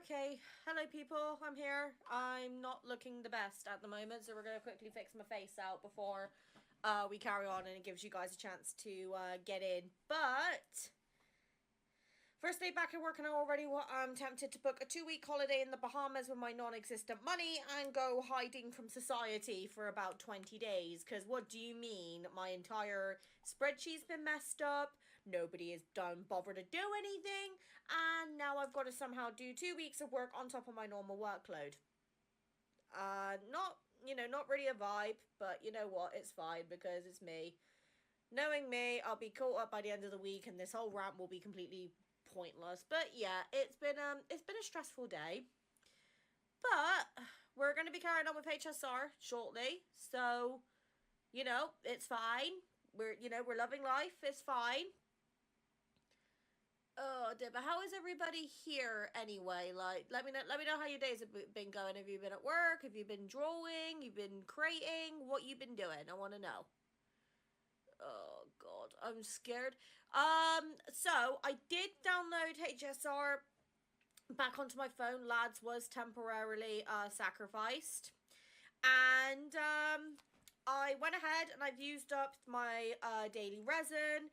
Okay, hello people, I'm here. I'm not looking the best at the moment, so we're going to quickly fix my face out before we carry on, and it gives you guys a chance to get in. But first day back at work, and I'm tempted to book a 2-week holiday in the Bahamas with my non-existent money and go hiding from society for about 20 days. Because what do you mean? My entire spreadsheet's been messed up. Nobody has bothered to do anything. And now I've got to somehow do 2 weeks of work on top of my normal workload. Not really a vibe, but you know what? It's fine because it's me. Knowing me, I'll be caught up by the end of the week, and this whole rant will be completely pointless. But yeah, it's been a stressful day. But we're going to be carrying on with HSR shortly, so it's fine. We're loving life. It's fine. Oh dear, but how is everybody here anyway? Like, let me know how your days have been going. Have you been at work? Have you been drawing? You've been creating? What you been doing? I want to know. Oh god, I'm scared. So I did download HSR back onto my phone. Lads was temporarily sacrificed, and I went ahead and I've used up my daily resin.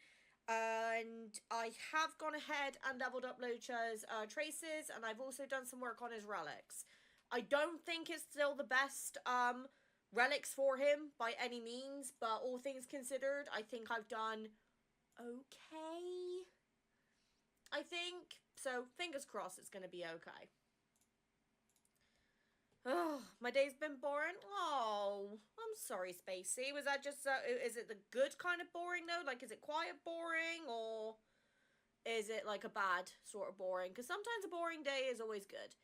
And I have gone ahead and leveled up Locha's traces, and I've also done some work on his relics. I don't think it's still the best relics for him by any means, but all things considered, I think I've done okay. I think. So, fingers crossed it's going to be okay. Oh, my day's been boring. Oh, I'm sorry, Spacey. Was that just, is it the good kind of boring, though? Like, is it quiet boring, or is it, like, a bad sort of boring? Because sometimes a boring day is always good.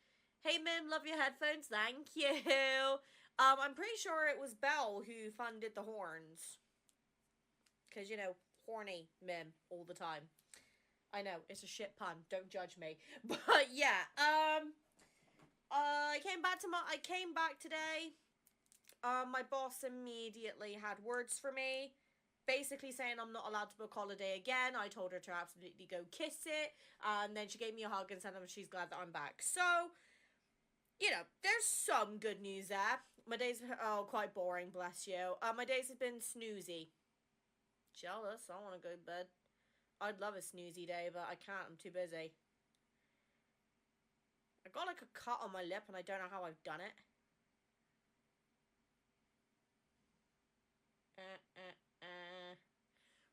Hey, Mim, love your headphones. Thank you. I'm pretty sure it was Belle who funded the horns. Because, horny Mim all the time. I know, it's a shit pun. Don't judge me. But, yeah, I came back today. My boss immediately had words for me, basically saying I'm not allowed to book holiday again. I told her to absolutely go kiss it, and then she gave me a hug and said she's glad that I'm back. So, there's some good news there. My days are quite boring, bless you. My days have been snoozy. Jealous, I want to go to bed. I'd love a snoozy day, but I can't, I'm too busy. I got like a cut on my lip and I don't know how I've done it.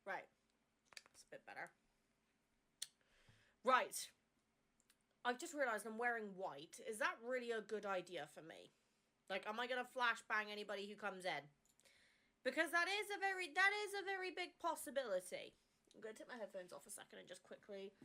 Right. It's a bit better. Right. I've just realised I'm wearing white. Is that really a good idea for me? Like, am I going to flashbang anybody who comes in? Because that is a very big possibility. I'm going to take my headphones off a second and just quickly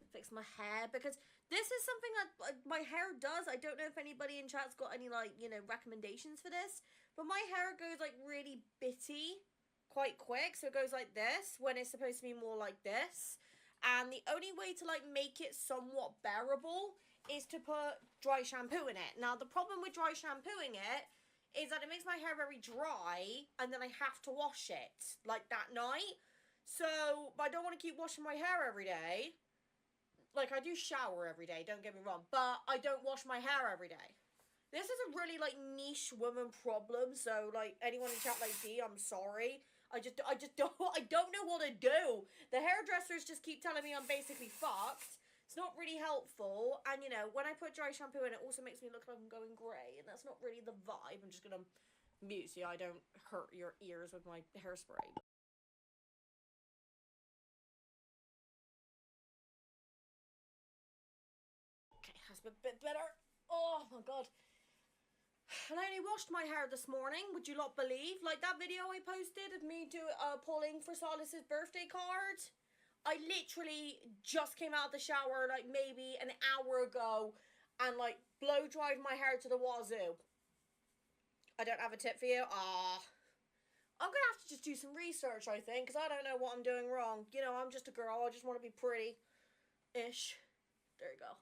fix my hair, because this is something that my hair does. I don't know if anybody in chat's got any, like, recommendations for this, but my hair goes, like, really bitty quite quick, so it goes like this when it's supposed to be more like this. And the only way to, like, make it somewhat bearable is to put dry shampoo in it. Now, the problem with dry shampooing it is that it makes my hair very dry, and then I have to wash it, like, that night. So, I don't want to keep washing my hair every day. Like, I do shower every day, don't get me wrong, but I don't wash my hair every day. This is a really, like, niche woman problem, so, like, anyone in chat like D, I'm sorry. I don't know what to do. The hairdressers just keep telling me I'm basically fucked. It's not really helpful, and, when I put dry shampoo in, it also makes me look like I'm going grey, and that's not really the vibe. I'm just gonna mute so I don't hurt your ears with my hairspray. Okay, that's a bit better. Oh my god. And I only washed my hair this morning, would you not believe? Like that video I posted of me pulling for Solace's birthday card. I literally just came out of the shower like maybe an hour ago and like blow dried my hair to the wazoo. I don't have a tip for you. I'm gonna have to just do some research, I think, because I don't know what I'm doing wrong. I'm just a girl. I just want to be pretty-ish. There you go.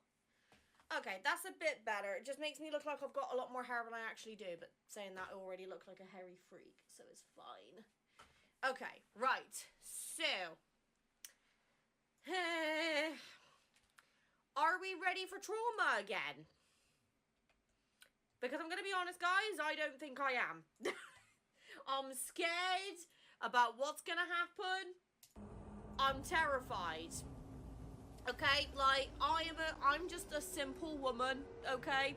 Okay, that's a bit better. It just makes me look like I've got a lot more hair than I actually do, but saying that, I already look like a hairy freak, so it's fine. Okay, right. So, Are we ready for trauma again? Because I'm going to be honest, guys, I don't think I am. I'm scared about what's going to happen. I'm terrified. Okay, like, I'm just a simple woman, okay?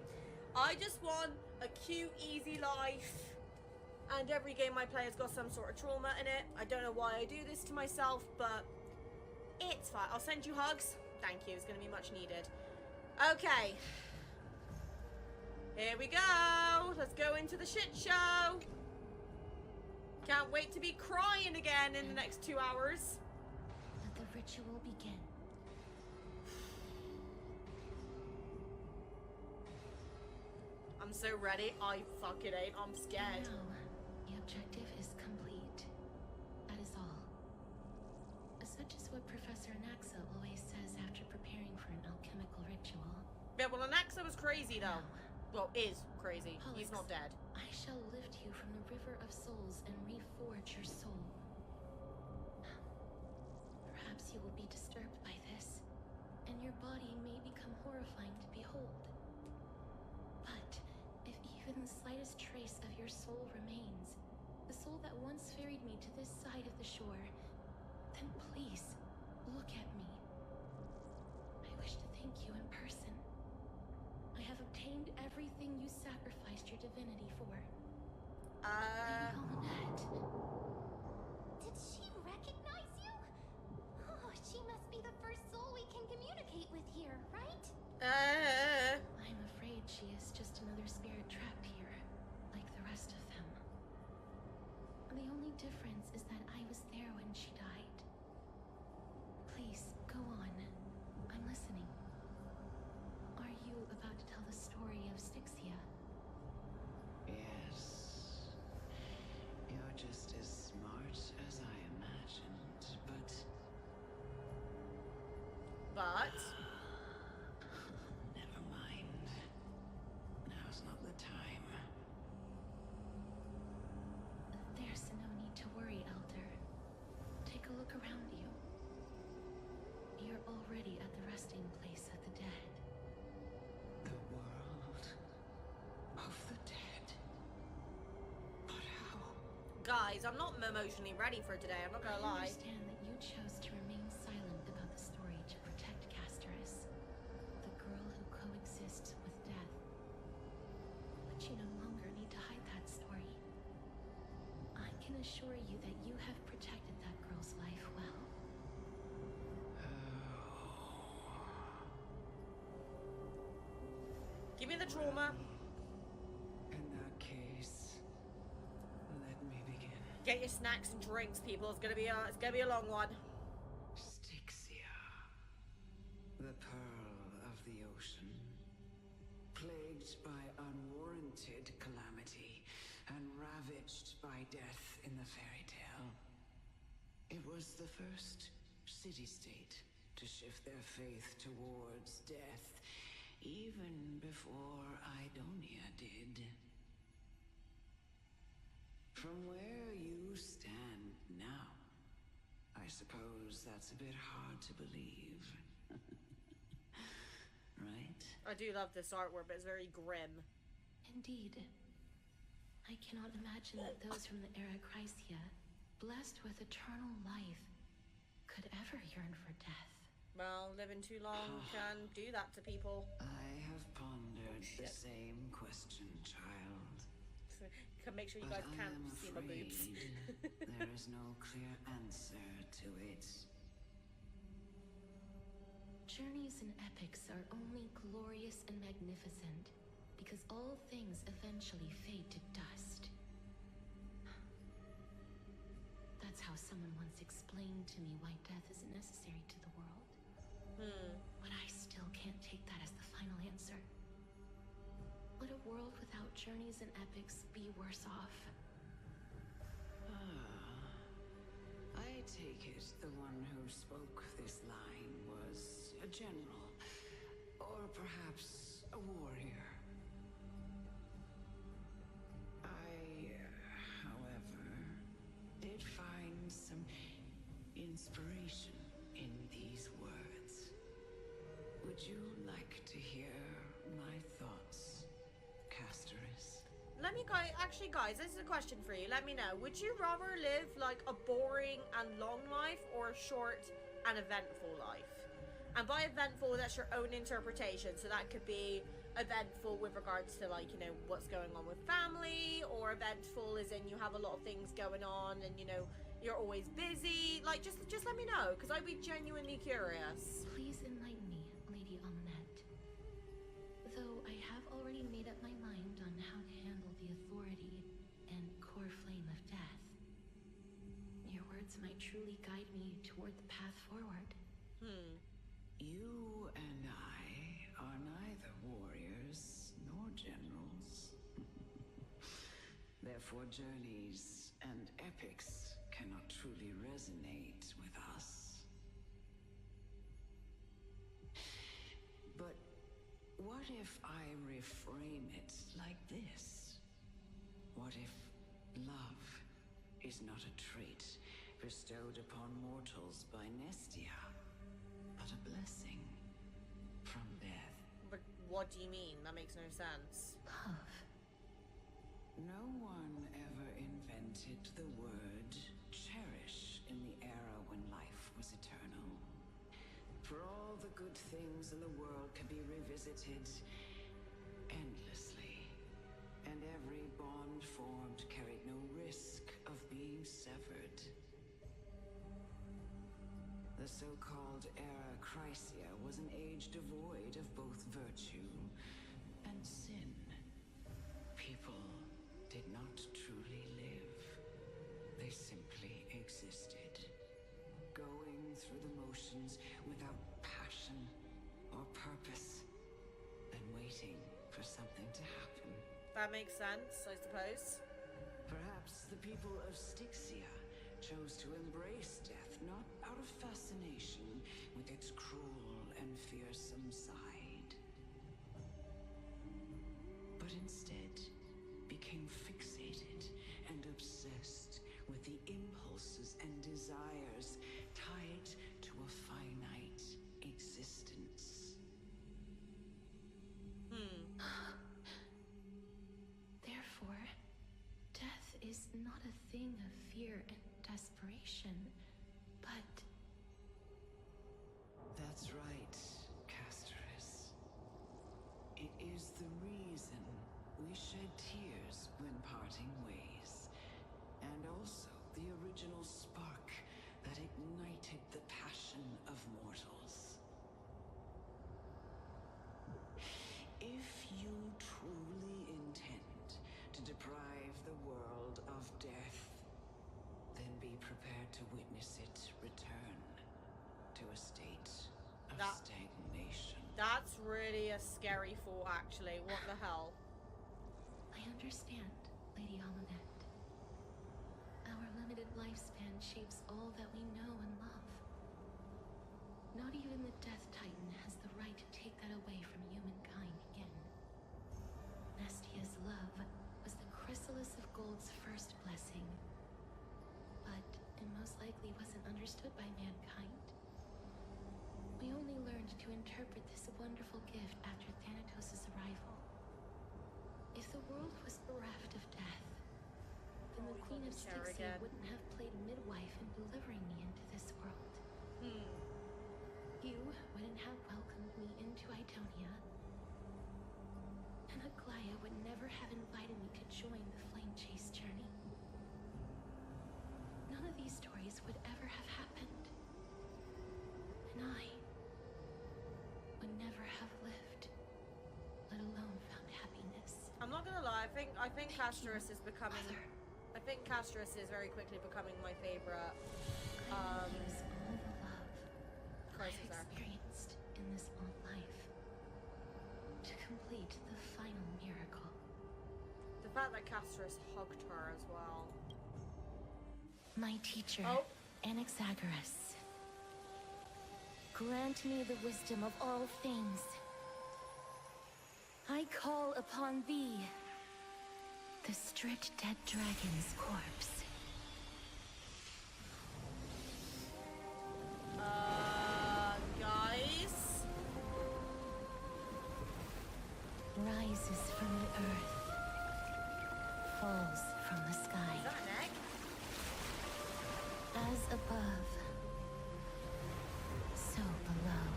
I just want a cute, easy life. And every game I play has got some sort of trauma in it. I don't know why I do this to myself, but it's fine. I'll send you hugs. Thank you, it's going to be much needed. Okay. Here we go. Let's go into the shit show. Can't wait to be crying again in the next 2 hours. Let the ritual begin. I'm so ready. I fucking ain't. I'm scared. No, the objective is complete. That is all. Such is what Professor Anaxa always says after preparing for an alchemical ritual. Yeah, well, Anaxa was crazy, though. Now, Well, is crazy. Pollux, He's not dead. I shall lift you from the river of souls and reforge your soul. Perhaps you will be disturbed by this, and your body may become horrifying to behold. But if even the slightest trace of your soul remains, the soul that once ferried me to this side of the shore, then please, look at me. I wish to thank you in person. I have obtained everything you sacrificed your divinity for. Galmanette. Did she recognize you? Oh, she must be the first soul we can communicate with here, right? I'm afraid she is just another spirit trapped here, like the rest of them. The only difference is that I was there when she died. Please, go on. I'm listening. Are you about to tell the story of Styxia? Yes. You're just as smart as I imagined, but... Never mind. Now's not the time. There's no need to worry, Elder. Take a look around you. You're already at the resting place of the dead. The world of the dead. But how? Guys, I'm not emotionally ready for today. I'm not gonna I lie. understand that you chose to remain silent about the story to protect Castorice, the girl who coexists with death. But you no longer need to hide that story. I can assure you that you have protected that girl's life well. Give me the trauma. In that case, let me begin. Get your snacks and drinks, people. It's gonna be a long one. Styxia, the pearl of the ocean, plagued by unwarranted calamity and ravaged by death in the fairy tale. It was the first city-state to shift their faith towards death, even before Idonia did. From where you stand now, I suppose that's a bit hard to believe. Right? I do love this artwork, but it's very grim. Indeed. I cannot imagine that those from the era Chrysia, blessed with eternal life, could ever yearn for death. Well, living too long can do that to people. I have pondered the same question, child. Can make sure you But guys I can't am see my boobs. afraid there is no clear answer to it. Journeys and epics are only glorious and magnificent because all things eventually fade to dust. That's how someone once explained to me why death isn't necessary to the world. But I still can't take that as the final answer. Would a world without journeys and epics be worse off? I take it the one who spoke this line was a general, or perhaps a warrior. I, however, did find some inspiration in these words. Would Would you like to hear my thoughts, Castorice? Let me actually, guys, this is a question for you. Let me know. Would you rather live like a boring and long life or a short and eventful life? And by eventful, that's your own interpretation. So that could be eventful with regards to, like, you know, what's going on with family, or eventful as in you have a lot of things going on and, you know, you're always busy. Like, just let me know, because I'd be genuinely curious. Please enlighten me, Lady Amulet. Though I have already made up my mind on how to handle the authority and core flame of death, your words might truly guide me toward the path forward. You and I are neither warriors nor generals. Therefore, journeys and epics cannot truly resonate with us. But what if I reframe it like this? What if love is not a trait bestowed upon mortals by Nestia, but a blessing from death? But what do you mean? That makes no sense. Love. No one ever invented the word cherish in the era when life was eternal. For all the good things in the world can be revisited endlessly, and every bond formed carried no risk of being severed. The so-called Era Chrysia was an age devoid of both virtue and sin. People did not truly live. They simply existed, going through the motions without passion or purpose, and waiting for something to happen. That makes sense, I suppose. Perhaps the people of Styxia chose to embrace death not out of fascination with its cruel and fearsome side, but instead became fixated and obsessed with the impulses and desires tied to a finite existence. Therefore, death is not a thing of fear and desperation, but... That's right, Castorice. It is the reason we shed tears when parting ways, and also the original spark that ignited the passion of mortals. If you truly intend to deprive the world of death, then be prepared to witness it return to a state of stagnation. That's really a scary thought, actually. What the hell? I understand, Lady Amulet. Our limited lifespan shapes all that we know and love. Not even the Death Titan has the right to take that away from humankind again. Nestia's love was the chrysalis of Gold's first blessing, but it most likely wasn't understood by mankind. We only learned to interpret this wonderful gift after Thanatos' arrival. If the world was bereft of death, then the Queen of Styxia wouldn't have played midwife in delivering me into this world. You wouldn't have welcomed me into Itonia, and Aglaia would never have invited me to join the Flame Chase journey. None of these stories would ever have happened, and I would never have lived, let alone found happiness. I'm not gonna lie, I think Castorice is becoming... Mother. I think Castorice is very quickly becoming my favorite. I will use all the love I've choices are. experienced in this long life to complete the final miracle. The fact that Castorice hugged her as well. My teacher, Oh. Anaxagoras, grant me the wisdom of all things. I call upon thee, the stripped dead dragon's corpse. Guys? rises from the earth, falls from the sky. Is that an egg? As above, so below.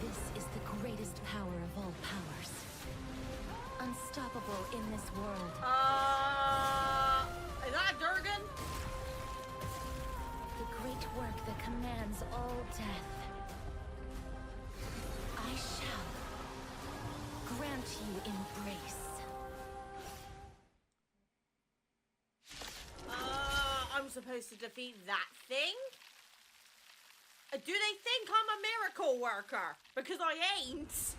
This is the greatest power of all powers. Unstoppable in this world. Is that a Durgan? The great work that commands all death. I shall grant you embrace. I'm supposed to defeat that thing? Do they think I'm a miracle worker? Because I ain't.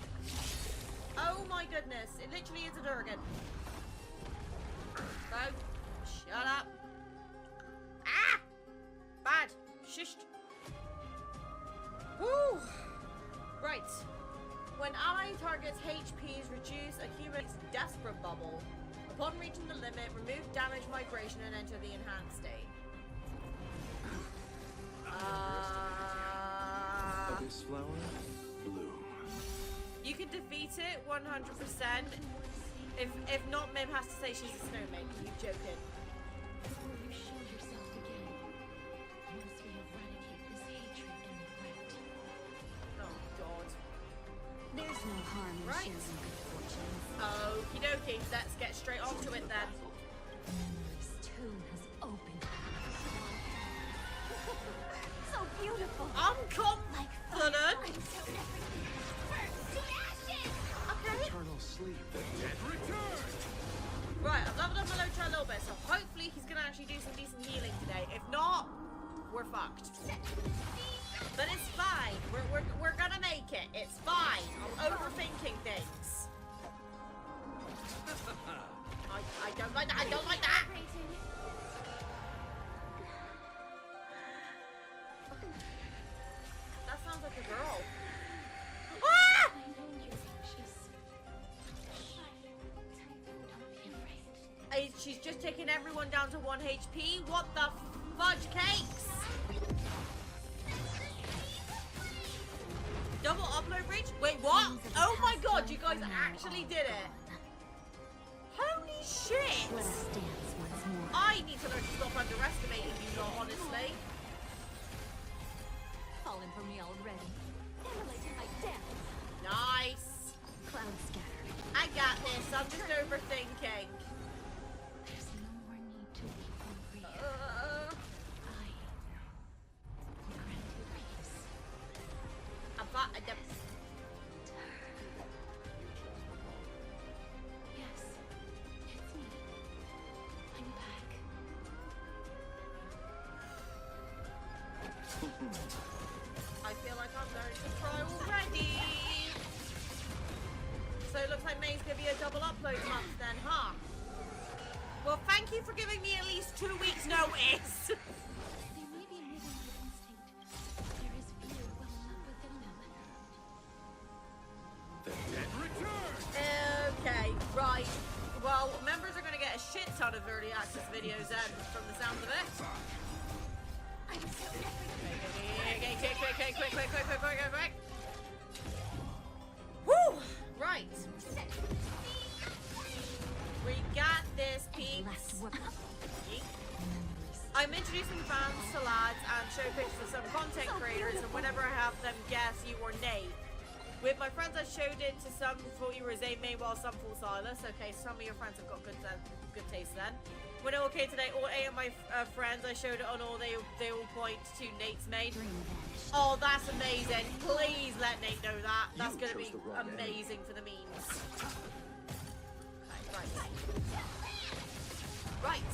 Oh my goodness, it literally is a Durgan. So, shut up. Ah! Bad. Shushed. Woo! Right. When ally target's HP is reduced, accumulates Desperate Bubble. Upon reaching the limit, remove damage migration and enter the enhanced state. This flower, bloom. You can defeat it 100%. If not, Mim has to say she's a snowman. You joking? Before you show yourself again, once we eradicate this hatred and regret. Oh God. There's no harm in Right. sharing good fortune. Okie dokie. Let's get straight onto it then. Mimberly's tomb has opened. So beautiful. I'm Like fire. confident. I'm so everything. Burnt to ashes. Okay. Eternal sleep. The dead return. Right, I've leveled up my Locha a little bit, so hopefully he's gonna actually do some decent healing today. If not, we're fucked. But it's fine. We're gonna make it. It's fine. I'm overthinking things. I don't like that. I don't like that. That sounds like a girl. Ah! I know you're anxious. Don't be afraid. She's just taking everyone down to 1 HP. What the fudge cakes? Double upload reach? Wait, what? Oh my god, you guys actually did it. Holy shit. Let us dance once more. I need to learn to stop underestimating you lot, honestly. Fallen for me already. Immolated my death. Nice. Cloud scatter. I got this. I'm just overthinking. There's no more need to weep or grieve. I will grant you peace. Yes, it's me. I'm back. I feel like I'm learning to cry already. So it looks like May's gonna be a double upload month then, huh? Well, thank you for giving me at least 2 weeks notice. They may be living by instinct. There is fear welling up within them. The dead return. Okay, right. Well, members are gonna get a shit ton of early access videos then, from the sound of it. Quick. Woo! Right. We got this, peeps. Last word. I'm introducing fans to lads and show pictures of some content creators, and whenever I have them guess you or Nate. With my friends, I showed it to some thought you were Zane May, while some thought Silas. Okay, some of your friends have got good taste then. When it all came today, all 8 of my friends, I showed it on all. They all point to Nate's main. Oh, that's amazing! Please let Nate know that. That's gonna be amazing for the memes. Okay, right. Right.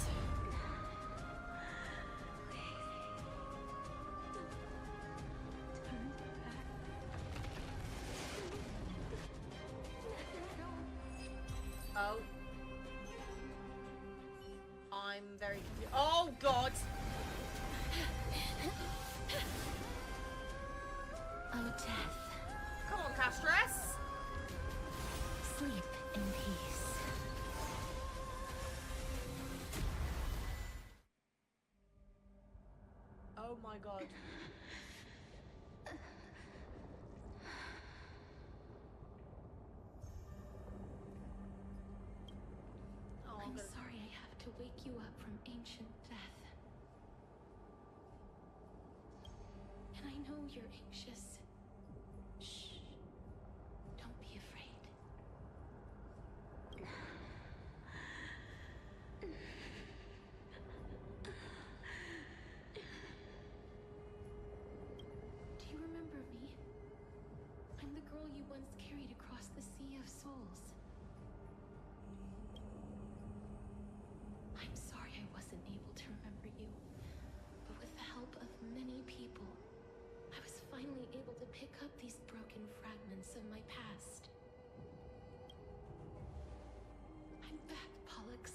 Oh. I'm very confused. Oh, God! Oh, death. Come on, Castorice! Sleep in peace. Oh my God. ancient death. And I know you're anxious. Shh. Don't be afraid. Do you remember me? I'm the girl you once carried across the Sea of Souls. I'm sorry I wasn't able to remember you, but with the help of many people, I was finally able to pick up these broken fragments of my past. I'm back, Pollux.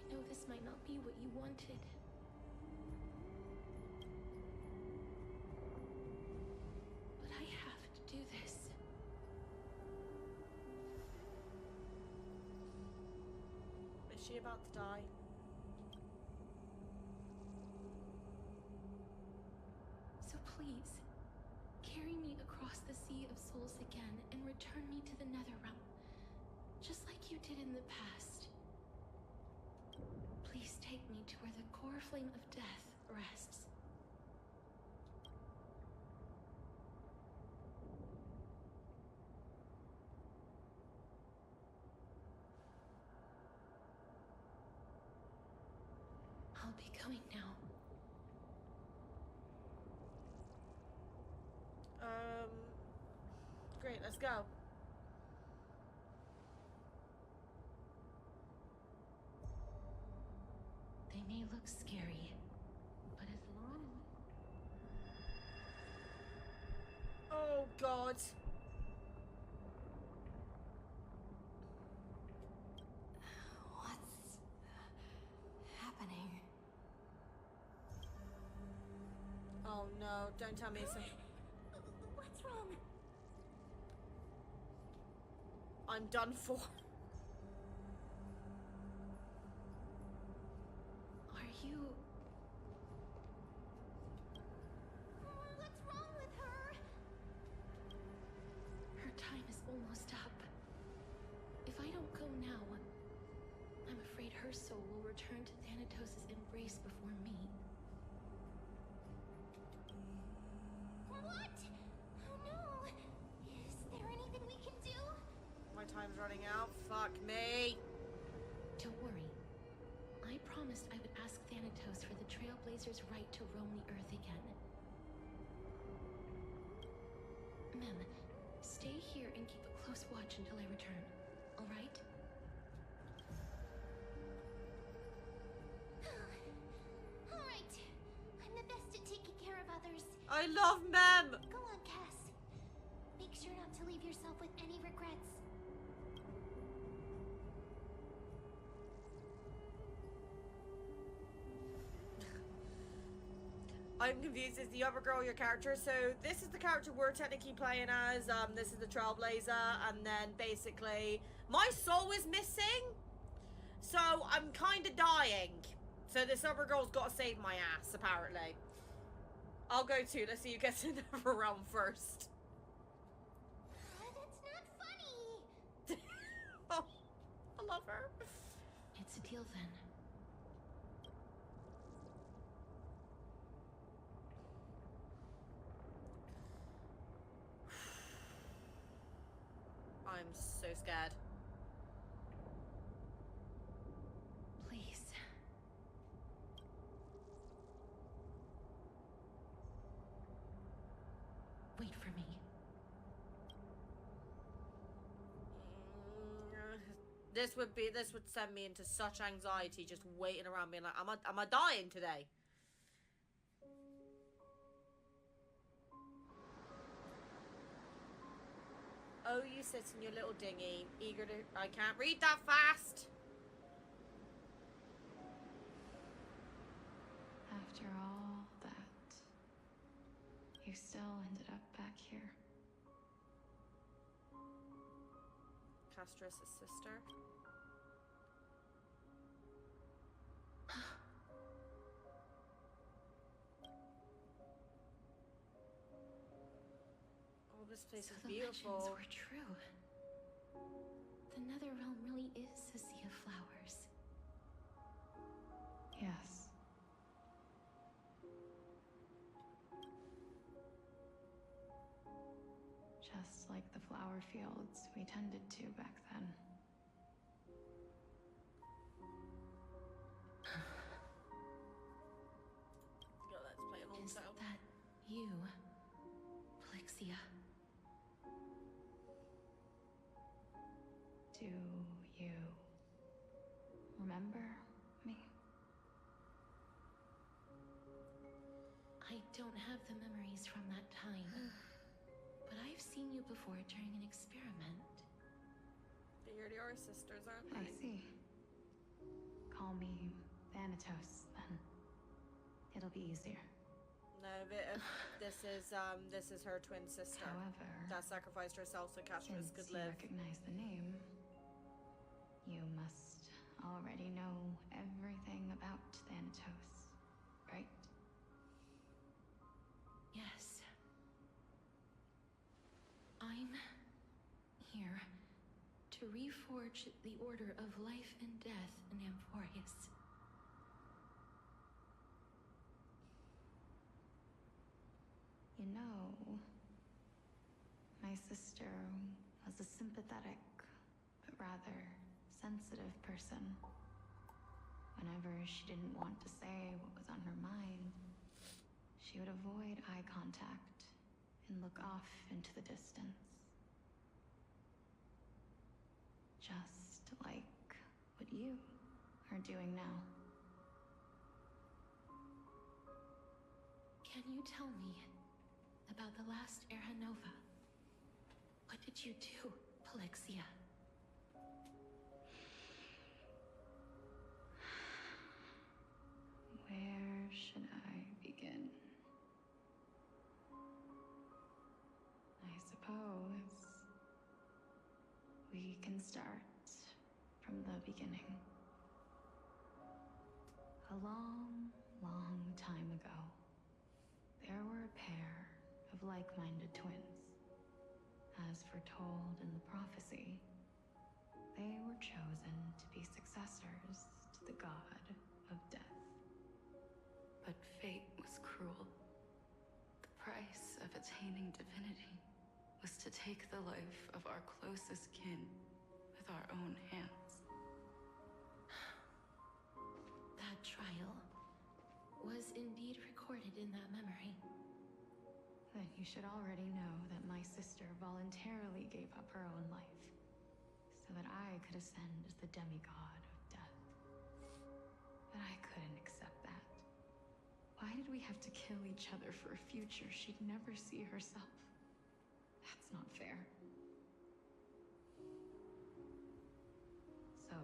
I know this might not be what you wanted. But I have to do this. Is she about to die? So please, carry me across the Sea of Souls again and return me to the Netherrealm, just like you did in the past. Please take me to where the core flame of death rests. I'll be going now. Great, let's go. They may look scary, but as long Oh, God. What's happening? Oh, no. Don't tell me it's What's wrong? I'm done for. are you... What's wrong with her? Her time is almost up. If I don't go now, I'm afraid her soul will return to Thanatos' embrace before me. What? Oh no! Is there anything we can do? My time's running out. Fuck me. Don't worry. I promised I would ask Thanatos for the Trailblazers' right to roam the Earth again. Mem, stay here and keep a close watch until I return, all right? All right. I'm the best at taking care of others. I love Mem. Go on, Cass. Make sure not to leave yourself with any regrets. I'm confused. Is the other girl your character? So this is the character we're technically playing as. This is the Trailblazer, and then basically my soul is missing, so I'm kind of dying. So this other girl's got to save my ass, apparently. I'll go too. Let's see who gets in the realm first. That's not funny. Oh, I love her. It's a deal then. I'm so scared. Please. Wait for me. This would send me into such anxiety just waiting around being like, am I dying today? Oh, you sit in your little dinghy, eager to... I can't read that fast! After all that, you still ended up back here. Castorice's sister. This place So is the legends beautiful. were true. The nether realm really is a sea of flowers. Yes. Just like the flower fields we tended to back then. Yo, let's play a long Is time. that you, Plixia? Do you remember me? I don't have the memories from that time, but I've seen you before during an experiment. They already are sisters, aren't I they? see. Call me Thanatos, then. It'll be easier. No, this is her twin sister However, that sacrificed herself so Castorice since could you live. recognize the name, you must already know everything about Thanatos, right? Yes. I'm here to reforge the order of life and death in Amphorius. You know, my sister was a sympathetic, but rather sensitive person. Whenever she didn't want to say what was on her mind, she would avoid eye contact and look off into the distance. Just like what you are doing now. Can you tell me about the last Era Nova? What did you do, Plixia? Where should I begin? I suppose we can start from the beginning. A long, long time ago, there were a pair of like-minded twins. As foretold in the prophecy, they were chosen to be successors to the god of death. But fate was cruel. The price of attaining divinity was to take the life of our closest kin with our own hands. That trial was indeed recorded in that memory. Then you should already know that my sister voluntarily gave up her own life, so that I could ascend as the demigod of death. But I couldn't accept that. Why did we have to kill each other for a future she'd never see herself? That's not fair. So,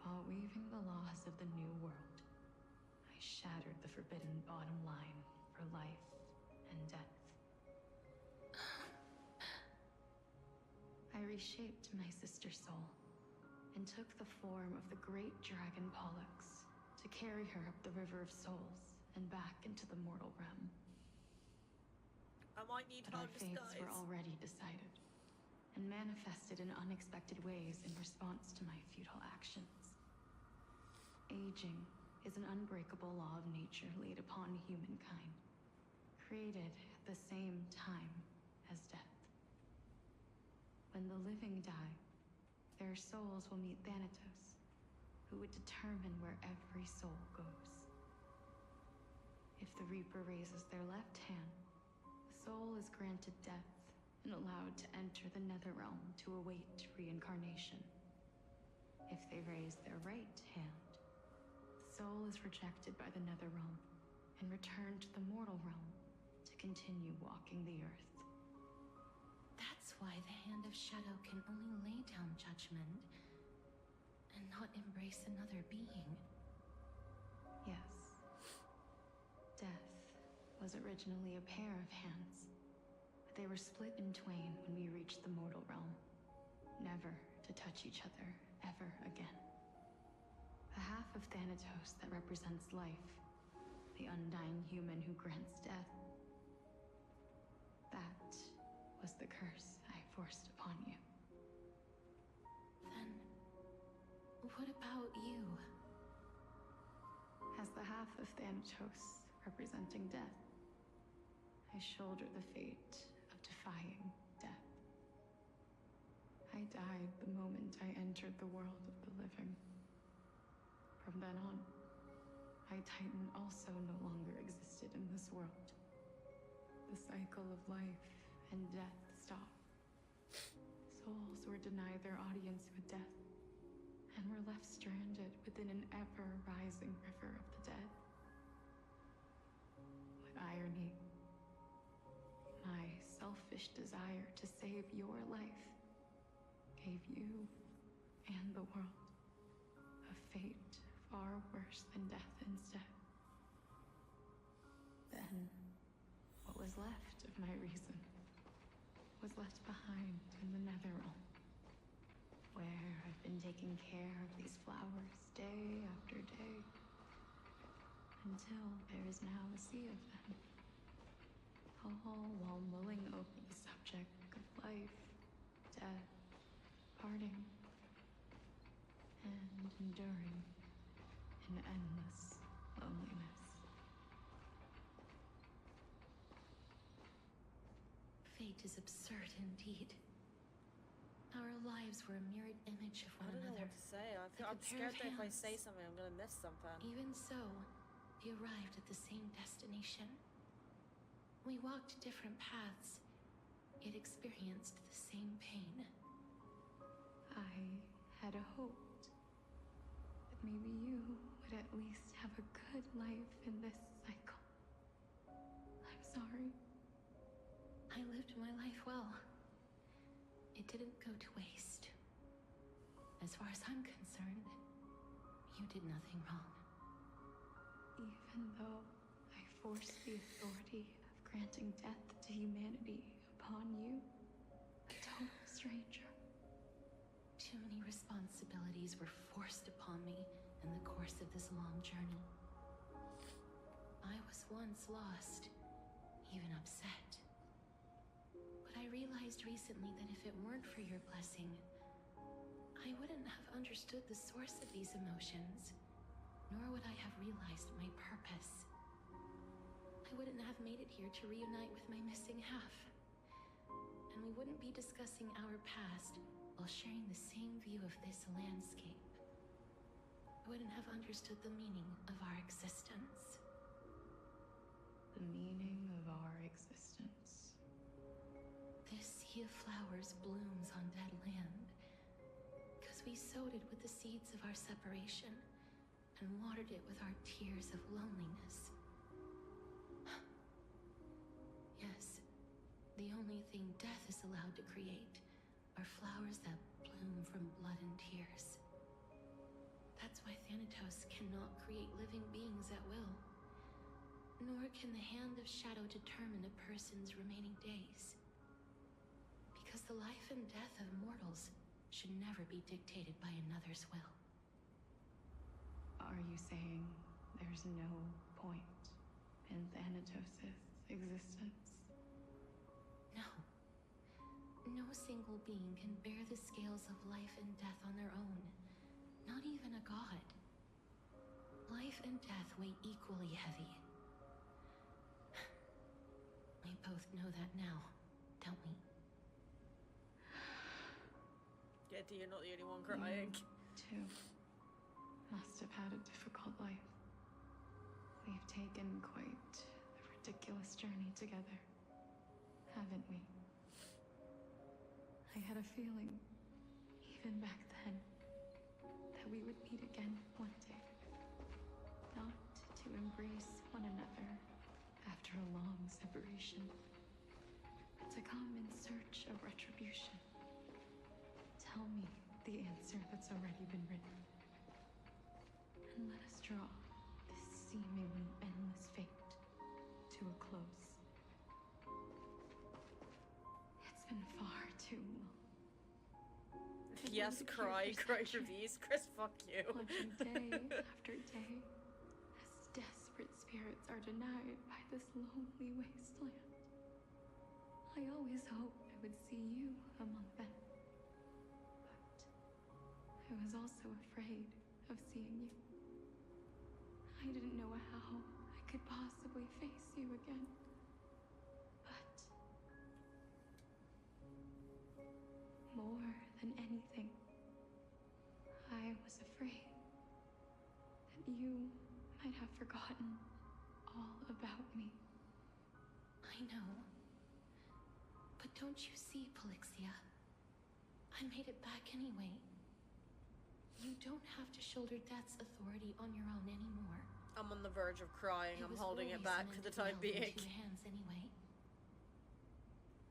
while weaving the laws of the new world, I shattered the forbidden bottom line for life and death. I reshaped my sister's soul and took the form of the great dragon Pollux to carry her up the River of Souls and back into the mortal realm. I might need But our hugs, fates guys. were already decided and manifested in unexpected ways in response to my futile actions. Aging is an unbreakable law of nature laid upon humankind, created at the same time as death. When the living die, their souls will meet Thanatos, who would determine where every soul goes. If the Reaper raises their left hand, the soul is granted death and allowed to enter the Netherrealm to await reincarnation. If they raise their right hand, the soul is rejected by the Netherrealm and returned to the mortal realm to continue walking the earth. That's why the Hand of Shadow can only lay down judgment and not embrace another being. Yes. Death was originally a pair of hands, but they were split in twain when we reached the mortal realm, never to touch each other ever again. The half of Thanatos that represents life, the undying human who grants death, that was the curse I forced upon you. Then, what about you? As the half of Thanatos representing death, I shoulder the fate of defying death. I died the moment I entered the world of the living. From then on, my Titan also no longer existed in this world. The cycle of life and death stopped. Souls were denied their audience with death, and were left stranded within an ever-rising river of the dead. What irony. My selfish desire to save your life gave you and the world a fate far worse than death instead. Then, what was left of my reason was left behind in the Netherrealm, where I've been taking care of these flowers day after day, until there is now a sea of them, all while mulling over the subject of life, death, parting, and enduring an endless loneliness. Fate is absurd indeed. Our lives were a mirrored image of I one don't know another. what to say. Like a I'm pair scared of that if I hands. say something, I'm gonna miss something. Even so, we arrived at the same destination. We walked different paths, yet experienced the same pain. I had hoped that maybe you would at least have a good life in this cycle. I'm sorry. I lived my life well. It didn't go to waste. As far as I'm concerned, you did nothing wrong. Even though I forced the authority of granting death to humanity upon you, a total stranger. Too many responsibilities were forced upon me in the course of this long journey. I was once lost, even upset. But I realized recently that if it weren't for your blessing, I wouldn't have understood the source of these emotions, nor would I have realized my purpose. I wouldn't have made it here to reunite with my missing half. And we wouldn't be discussing our past while sharing the same view of this landscape. I wouldn't have understood the meaning of our existence. The meaning of our existence. This sea of flowers blooms on dead land, because we sowed it with the seeds of our separation and watered it with our tears of loneliness. Yes, the only thing death is allowed to create are flowers that bloom from blood and tears. That's why Thanatos cannot create living beings at will, nor can the hand of shadow determine a person's remaining days. Because the life and death of mortals should never be dictated by another's will. Are you saying there's no point in Thanatos' existence? No. No single being can bear the scales of life and death on their own. Not even a god. Life and death weigh equally heavy. We both know that now, don't we? Yeah, you're not the only one crying. You, too, must have had a difficult life. We've taken quite a ridiculous journey together, haven't we? I had a feeling, even back then, that we would meet again one day. Not to embrace one another after a long separation, but to come in search of retribution. Tell me the answer that's already been written. And let us draw this seemingly endless fate to a close. It's been far too long. Yes, cry reviews. Chris, fuck you. Watching day after day as desperate spirits are denied by this lonely wasteland. I always hoped I would see you among them. But I was also afraid of seeing you. I didn't know how I could possibly face you again. But more than anything, I was afraid that you might have forgotten all about me. I know. But don't you see, Polixia? I made it back anyway. You don't have to shoulder death's authority on your own anymore. I'm on the verge of crying. It I'm was holding it always back meant for the to be time held in being. 2 hands anyway.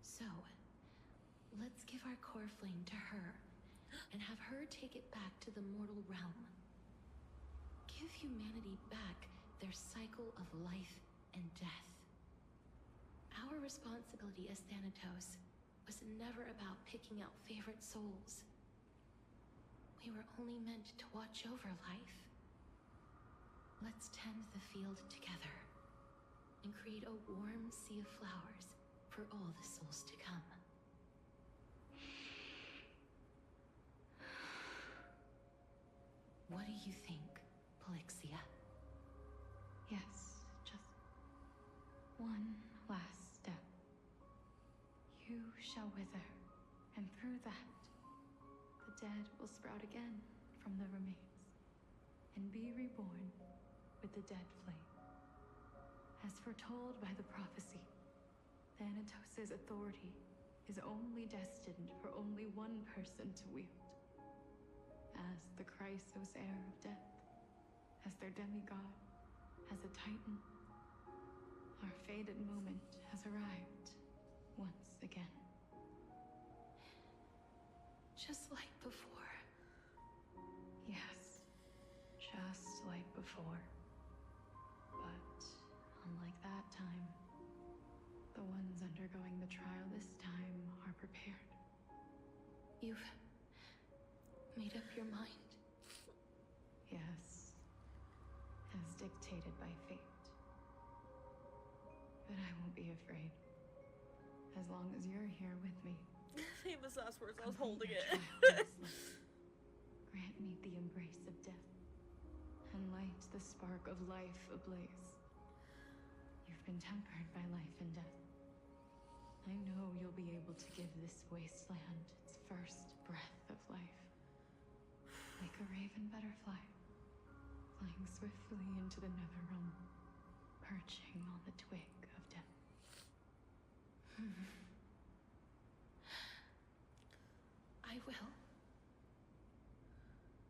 So, let's give our core flame to her, and have her take it back to the mortal realm. Give humanity back their cycle of life and death. Our responsibility as Thanatos was never about picking out favorite souls. We were only meant to watch over life. Let's tend the field together and create a warm sea of flowers for all the souls to come. What do you think, Polixia? Yes, just one last step. You shall wither, and through that, the dead will sprout again from the remains, and be reborn with the dead flame. As foretold by the prophecy, Thanatos' authority is only destined for only one person to wield. As the Chrysos heir of death, as their demigod, as a titan, our fated moment has arrived once again. Just like before. Yes, just like before. But unlike that time, the ones undergoing the trial this time are prepared. You've made up your mind? Yes, as dictated by fate. But I won't be afraid. As long as you're here with me. Famous last words. I was holding it. Grant me the embrace of death, and light the spark of life ablaze. You've been tempered by life and death. I know you'll be able to give this wasteland its first breath of life. Like a raven butterfly, flying swiftly into the netherrealm, perching on the twig of death. I will.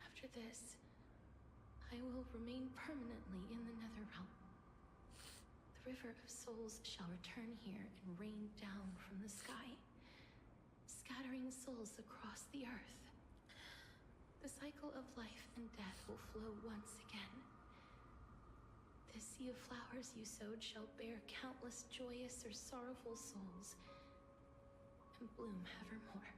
After this, I will remain permanently in the Netherrealm. The River of Souls shall return here and rain down from the sky, scattering souls across the earth. The cycle of life and death will flow once again. The sea of flowers you sowed shall bear countless joyous or sorrowful souls, and bloom evermore.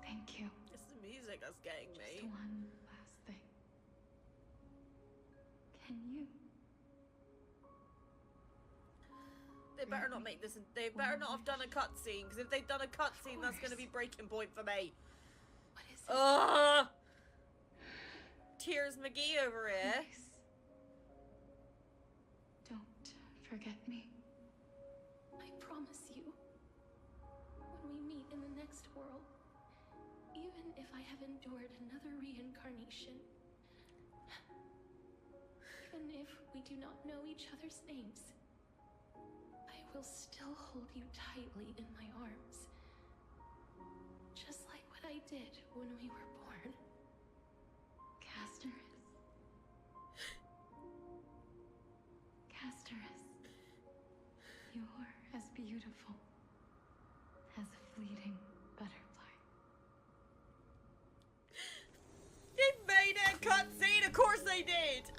Thank you. It's the music that's getting Just me. one last thing. Can you? They better not make this. They better not have done a cutscene, because if they've done a cutscene, that's going to be breaking point for me. What is it? Tears McGee over here. Please. Don't forget me. I promise you, when we meet in the next world, even if I have endured another reincarnation, even if we do not know each other's names, I will still hold you tightly in my arms. Just like what I did when we were born. Castorice. Castorice. You're as beautiful as a fleeting butterfly. They made it a cutscene. Of course they did.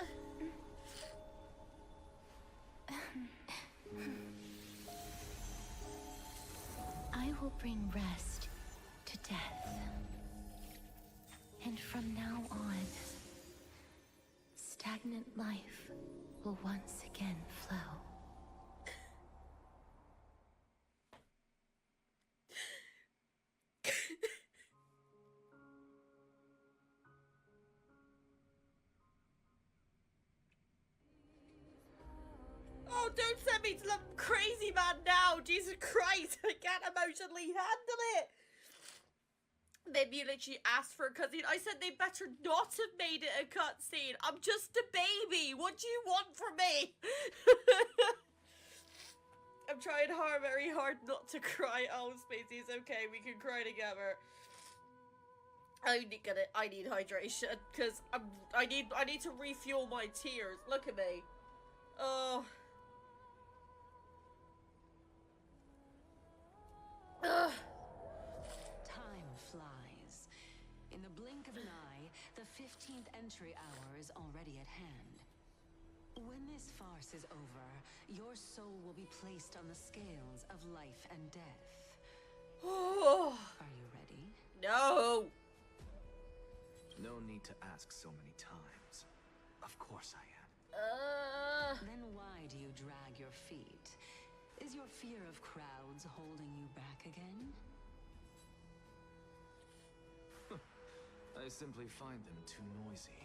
I will bring rest to death. And from now on, stagnant life will once again flow. Oh, don't send me to the crazy man now! Jesus Christ, I can't emotionally handle it! Maybe you literally asked for a cutscene. I said they better not have made it a cutscene. I'm just a baby. What do you want from me? I'm trying very hard not to cry. Oh, Spacey, it's okay. We can cry together. I need hydration because I need to refuel my tears. Look at me. Oh. Ugh. Time flies. In the blink of an eye, the 15th entry hour is already at hand. When this farce is over, your soul will be placed on the scales of life and death. Oh. Are you ready? No. No need to ask so many times. Of course I am. Then why do you drag your feet? Is your fear of crowds holding you back again? I simply find them too noisy.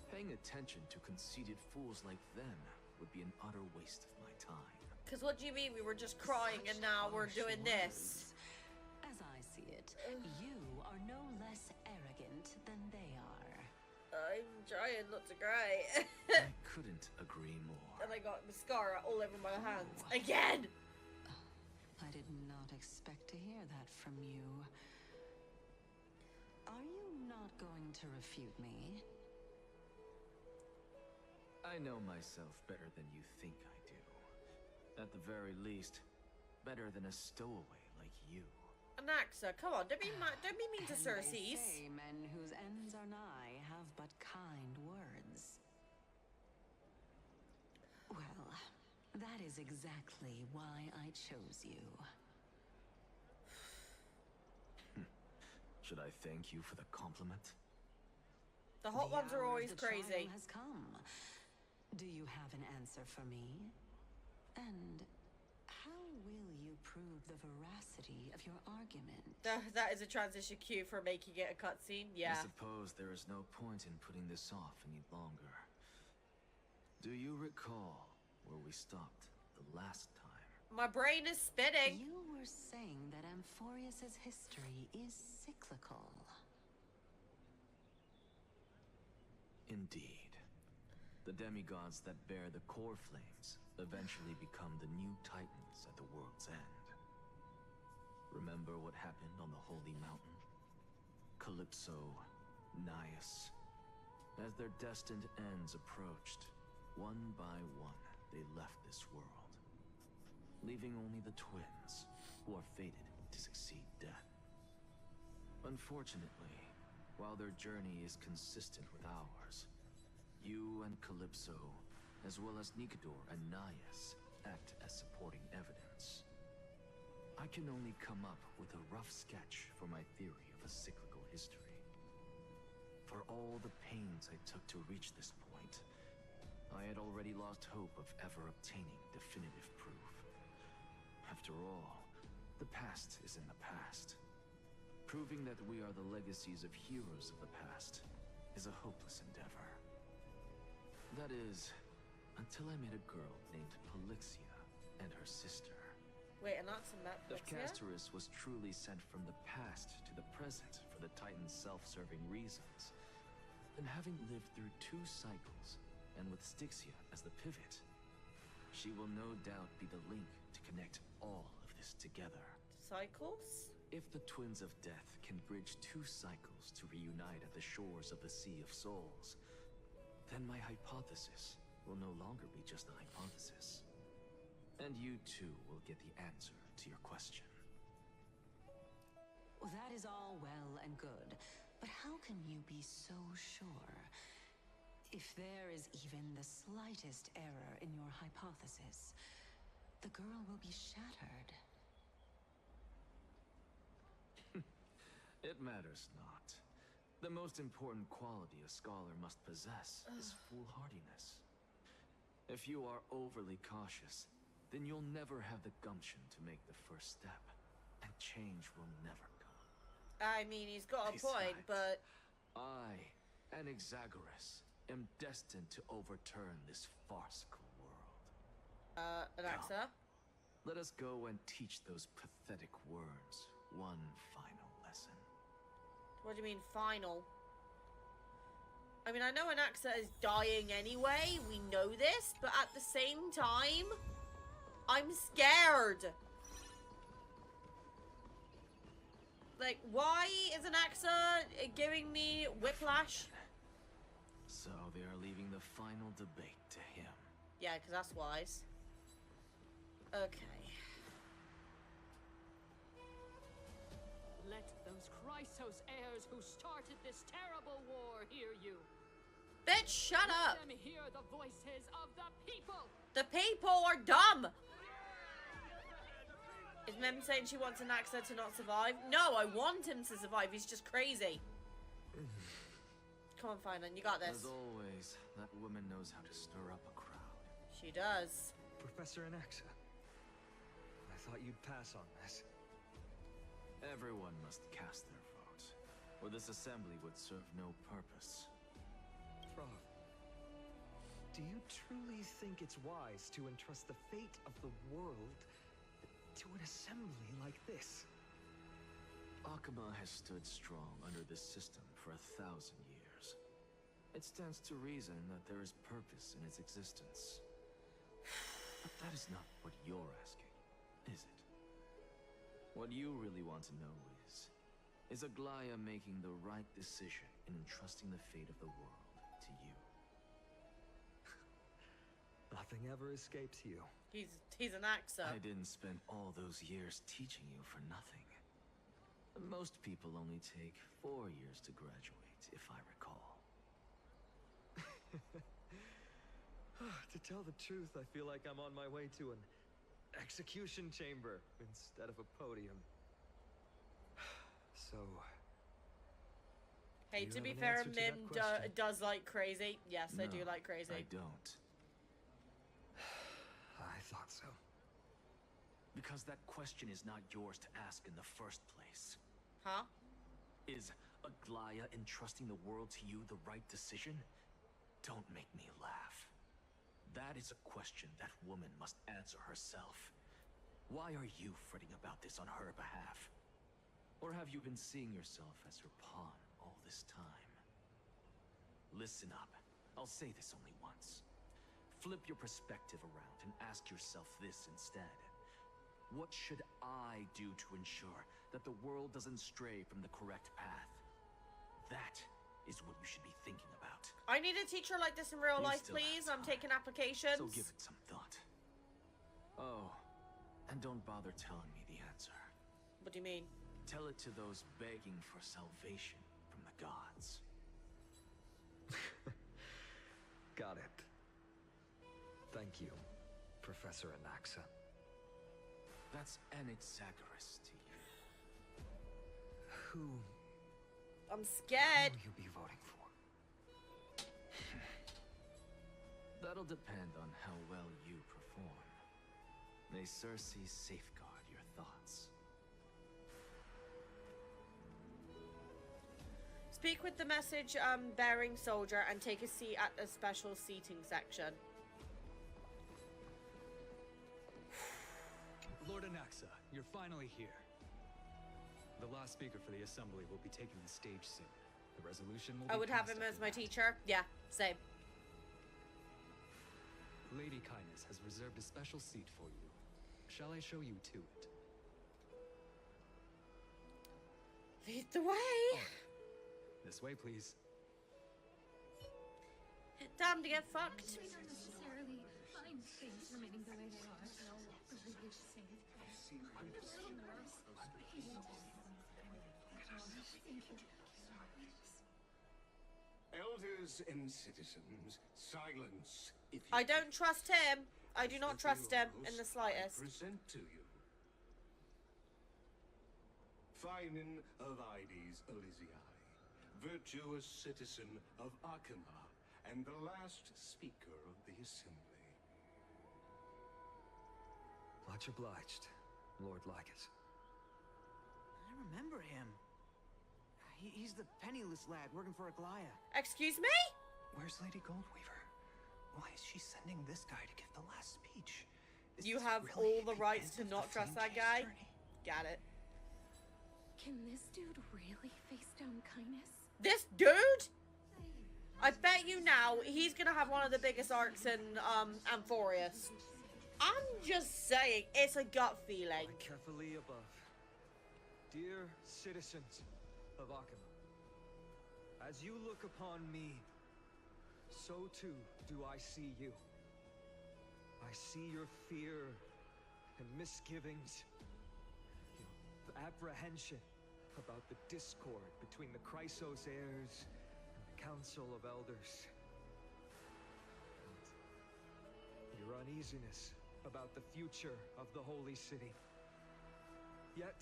Paying attention to conceited fools like them would be an utter waste of my time. Because what do you mean we were just crying and now we're doing this? As I see it, you are no less arrogant than they are. I'm trying not to cry. I couldn't agree more. And I got mascara all over my hands. Again! I did not expect to hear that from you. Are you not going to refute me? I know myself better than you think I do. At the very least, better than a stowaway like you. Anaxa, come on, don't be mean to And Cersei's. they say men whose ends are nigh have but kind words. Well, that is exactly why I chose you. Should I thank you for the compliment? The hot ones are hour of always the trial crazy. has come. Do you have an answer for me? And how will you prove the veracity of your argument? That is a transition cue for making it a cutscene. Yeah. I suppose there is no point in putting this off any longer. Do you recall where we stopped the last time? My brain is spinning. You were saying that Amphorius's history is cyclical. Indeed. The demigods that bear the core flames eventually become the new titans at the world's end. Remember what happened on the Holy Mountain? Calypso, Naias. As their destined ends approached, one by one, they left this world, leaving only the twins, who are fated to succeed death. Unfortunately, while their journey is consistent with ours, you and Calypso, as well as Nicodor and Naias, act as supporting evidence. I can only come up with a rough sketch for my theory of a cyclical history. For all the pains I took to reach this point, I had already lost hope of ever obtaining definitive proof. After all, the past is in the past. Proving that we are the legacies of heroes of the past is a hopeless endeavor. That is, until I met a girl named Polixia and her sister. Wait, and that's in that If Polixia? Castorice was truly sent from the past to the present for the Titan's self-serving reasons, then having lived through 2 cycles, and with Styxia as the pivot, she will no doubt be the link to connect all of this together. Cycles? If the Twins of Death can bridge 2 cycles to reunite at the shores of the Sea of Souls, then my hypothesis will no longer be just a hypothesis. And you too will get the answer to your question. Well, that is all well and good, but how can you be so sure? If there is even the slightest error in your hypothesis, the girl will be shattered. It matters not. The most important quality a scholar must possess is foolhardiness. If you are overly cautious, then you'll never have the gumption to make the first step, and change will never come. I mean, he's got a point, but... I, Anaxagoras, am destined to overturn this farcical world. Anaxa? Let us go and teach those pathetic worms one final lesson. What do you mean, final? I mean, I know Anaxa is dying anyway, we know this, but at the same time, I'm scared. Like, why is Anaxa giving me whiplash? So they are leaving the final debate to him. Yeah, because that's wise. Okay. Let those Chrysos heirs who started this terrible war hear you. Bitch, shut up! Let them hear the voices of the people! The people are dumb! Is Mem saying she wants Anaxa to not survive? No, I want him to survive, he's just crazy. Come on, Finan, you got this. As always, that woman knows how to stir up a crowd. She does. Professor Anaxa, I thought you'd pass on this. Everyone must cast their vote, or this assembly would serve no purpose. Rob, do you truly think it's wise to entrust the fate of the world to an assembly like this? Akuma has stood strong under this system for 1,000 years. It stands to reason that there is purpose in its existence. But that is not what you're asking, is it? What you really want to know is Aglaya making the right decision in entrusting the fate of the world to you? Nothing ever escapes you. He's an actor. I didn't spend all those years teaching you for nothing. Most people only take 4 years to graduate, if I recall. To tell the truth, I feel like I'm on my way to an execution chamber instead of a podium. So... Hey, you to have be an fair, answer to Mim that question? does like crazy. Yes, I do No, like crazy. I don't. I thought so. Because that question is not yours to ask in the first place. Huh? Is Aglaya entrusting the world to you the right decision? Don't make me laugh. That is a question that woman must answer herself. Why are you fretting about this on her behalf? Or have you been seeing yourself as her pawn all this time? Listen up. I'll say this only once. Flip your perspective around and ask yourself this instead. What should I do to ensure that the world doesn't stray from the correct path? That is what you should be thinking about. I need a teacher like this in real You life, still have please. I'm time, taking applications. So give it some thought. Oh, and don't bother telling me the answer. What do you mean? Tell it to those begging for salvation from the gods. Got it. Thank you, Professor Anaxa. That's Anaxagoras to you. Who I'm scared. will you be voting for? That'll depend on how well you perform. May Circe safeguard your thoughts. Speak with the message bearing soldier and take a seat at the special seating section. Lord Anaxa, you're finally here. The last speaker for the assembly will be taking the stage soon. The resolution will be I would have passed him as after my that. teacher. Yeah, same. Lady Kindness has reserved a special seat for you. Shall I show you to it? Lead the way. This way, please. Time to get fucked. We don't necessarily find things remaining the way they are. Really safe. A little nerves. Elders and citizens, silence if you I don't trust him. I do not The trust him in heroes the slightest. I present to you. Finan of Ides Elysiae, virtuous citizen of Akima, and the last speaker of the assembly. Much obliged, Lord Lycus. I remember him. He's the penniless lad working for Aglaya. Excuse me? Where's Lady Goldweaver? Why is she sending this guy to give the last speech? Is You this have really all the the rights to end of not the trust Flame that Chase guy. journey? Got it. Can this dude really face down Kindness? This dude? I bet you now he's gonna have one of the biggest arcs in Amphorius. I'm just saying, it's a gut feeling. By carefully above. Dear citizens of Akima, as you look upon me, so too do I see you. I see your fear and misgivings, the apprehension about the discord between the Chrysos heirs and the Council of Elders, and your uneasiness about the future of the Holy City. Yet,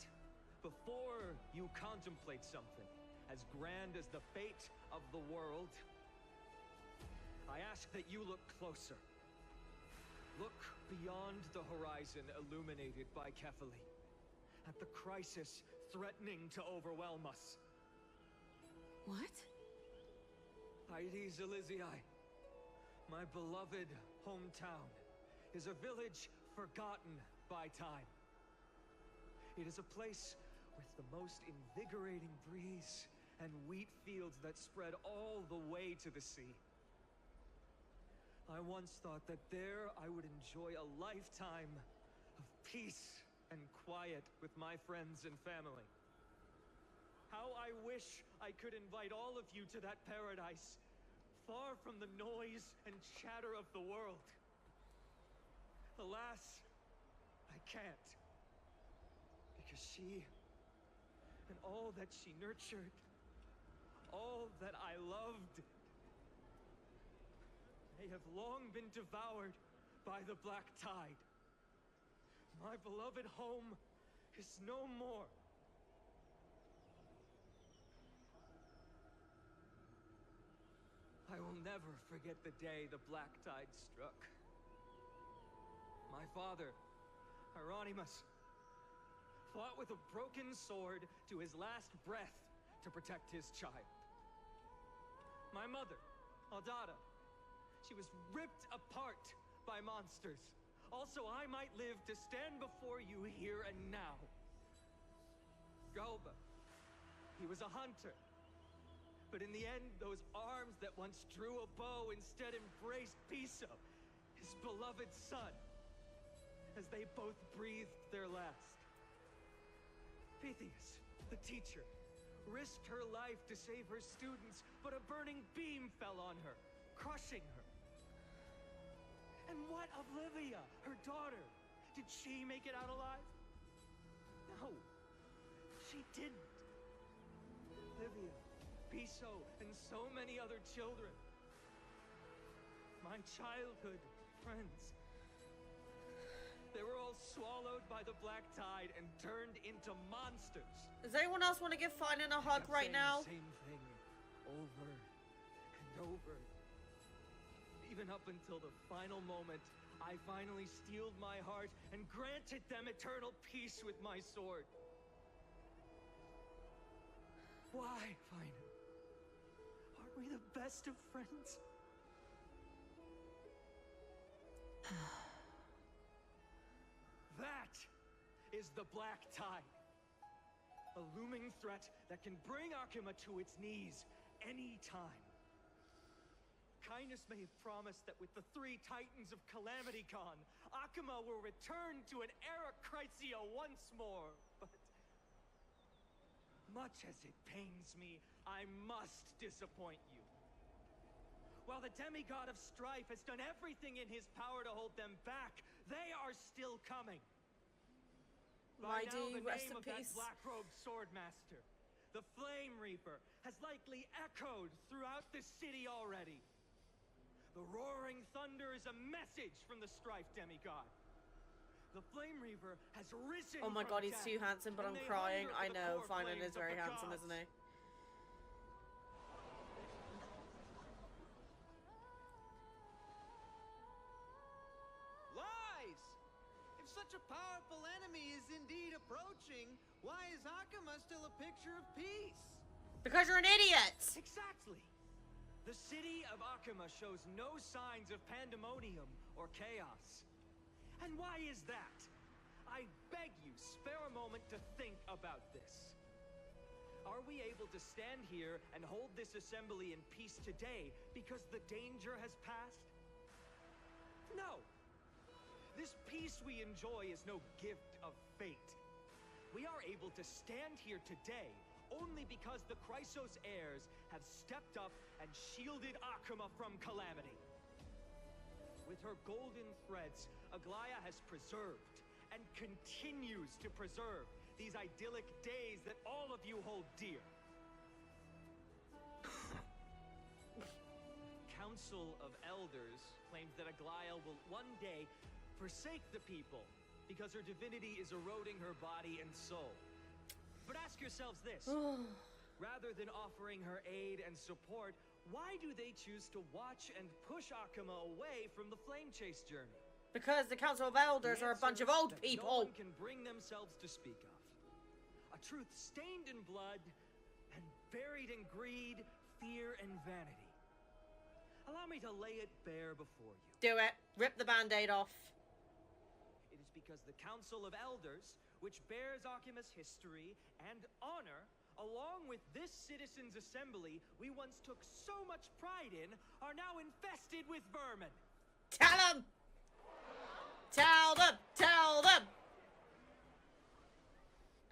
before you contemplate something as grand as the fate of the world, I ask that you look closer. Look beyond the horizon illuminated by Kefali, at the crisis threatening to overwhelm us. What? Hydes Elysiae, my beloved hometown, is a village forgotten by time. It is a place with the most invigorating breeze and wheat fields that spread all the way to the sea. I once thought that there I would enjoy a lifetime of peace and quiet with my friends and family. How I wish I could invite all of you to that paradise, far from the noise and chatter of the world. Alas, I can't. Because she, and all that she nurtured, all that I loved, they have long been devoured by the black tide. My beloved home is no more. I will never forget the day the black tide struck. My father, Hieronymus, fought with a broken sword to his last breath to protect his child. My mother, Aldada, she was ripped apart by monsters. Also, I might live to stand before you here and now. Galba, he was a hunter. But in the end, those arms that once drew a bow instead embraced Piso, his beloved son, as they both breathed their last. Pythias, the teacher, risked her life to save her students, but a burning beam fell on her, crushing her. And what of Livia, her daughter? Did she make it out alive? No, she didn't. Livia, Piso, and so many other children. My childhood friends. They were all swallowed by the black tide and turned into monsters. Does anyone else want to give Finan a hug right now? The same thing over and over. Even up until the final moment, I finally steeled my heart and granted them eternal peace with my sword. Why, Finan? Aren't we the best of friends? That is the black tide. A looming threat that can bring Akima to its knees any time. Kindness may have promised that with the 3 Titans of Calamity Con, Akima will return to an era Chrysia once more, but much as it pains me, I must disappoint you. While the demigod of strife has done everything in his power to hold them back, they are still coming. By now, the rest name in of that peace. black-robed swordmaster, the Flame Reaper, has likely echoed throughout the city already. The roaring thunder is a message from the strife demigod. The Flame Reaper has risen. Oh my from god, he's death, too handsome, but and I'm they crying. hunger I for the know, core Finan flames is of very the handsome, gods. isn't he? Lies! If such a enemy is indeed approaching, why is Akuma still a picture of peace? Because you're an idiot! Exactly! The city of Akuma shows no signs of pandemonium or chaos. And why is that? I beg you, spare a moment to think about this. Are we able to stand here and hold this assembly in peace today because the danger has passed? No! This peace we enjoy is no gift of fate. We are able to stand here today only because the Chrysos heirs have stepped up and shielded Akuma from calamity. With her golden threads, Aglaya has preserved and continues to preserve these idyllic days that all of you hold dear. Council of Elders claims that Aglaya will one day forsake the people because her divinity is eroding her body and soul. But ask yourselves this. Rather than offering her aid and support, why do they choose to watch and push Akuma away from the Flame Chase journey? Because the Council of Elders are a bunch of old people. No one can bring themselves to speak of. A truth stained in blood and buried in greed, fear, and vanity. Allow me to lay it bare before you. Do it. Rip the Band-Aid off. It is because the Council of Elders, which bears Akuma's history and honor, along with this citizens' assembly we once took so much pride in, are now infested with vermin. Tell them! Tell them! Tell them!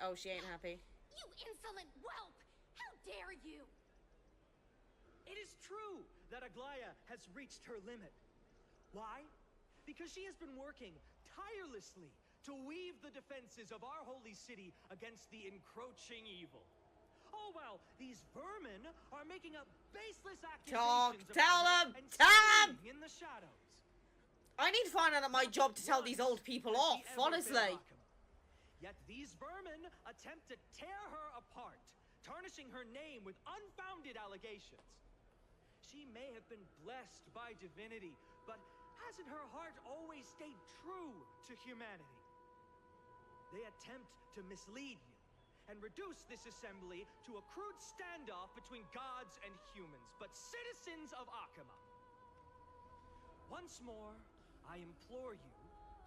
Oh, she ain't happy. You insolent whelp! How dare you! It is true that Aglaya has reached her limit. Why? Because she has been working tirelessly to weave the defenses of our holy city against the encroaching evil. Oh, well, these vermin are making up baseless accusations Tell them! and Tell them! scheming in the shadows. I need to find out my job to tell these old people off, honestly. Yet these vermin attempt to tear her apart, tarnishing her name with unfounded allegations. She may have been blessed by divinity, but hasn't her heart always stayed true to humanity? They attempt to mislead you and reduce this assembly to a crude standoff between gods and humans, but citizens of Akuma. Once more, I implore you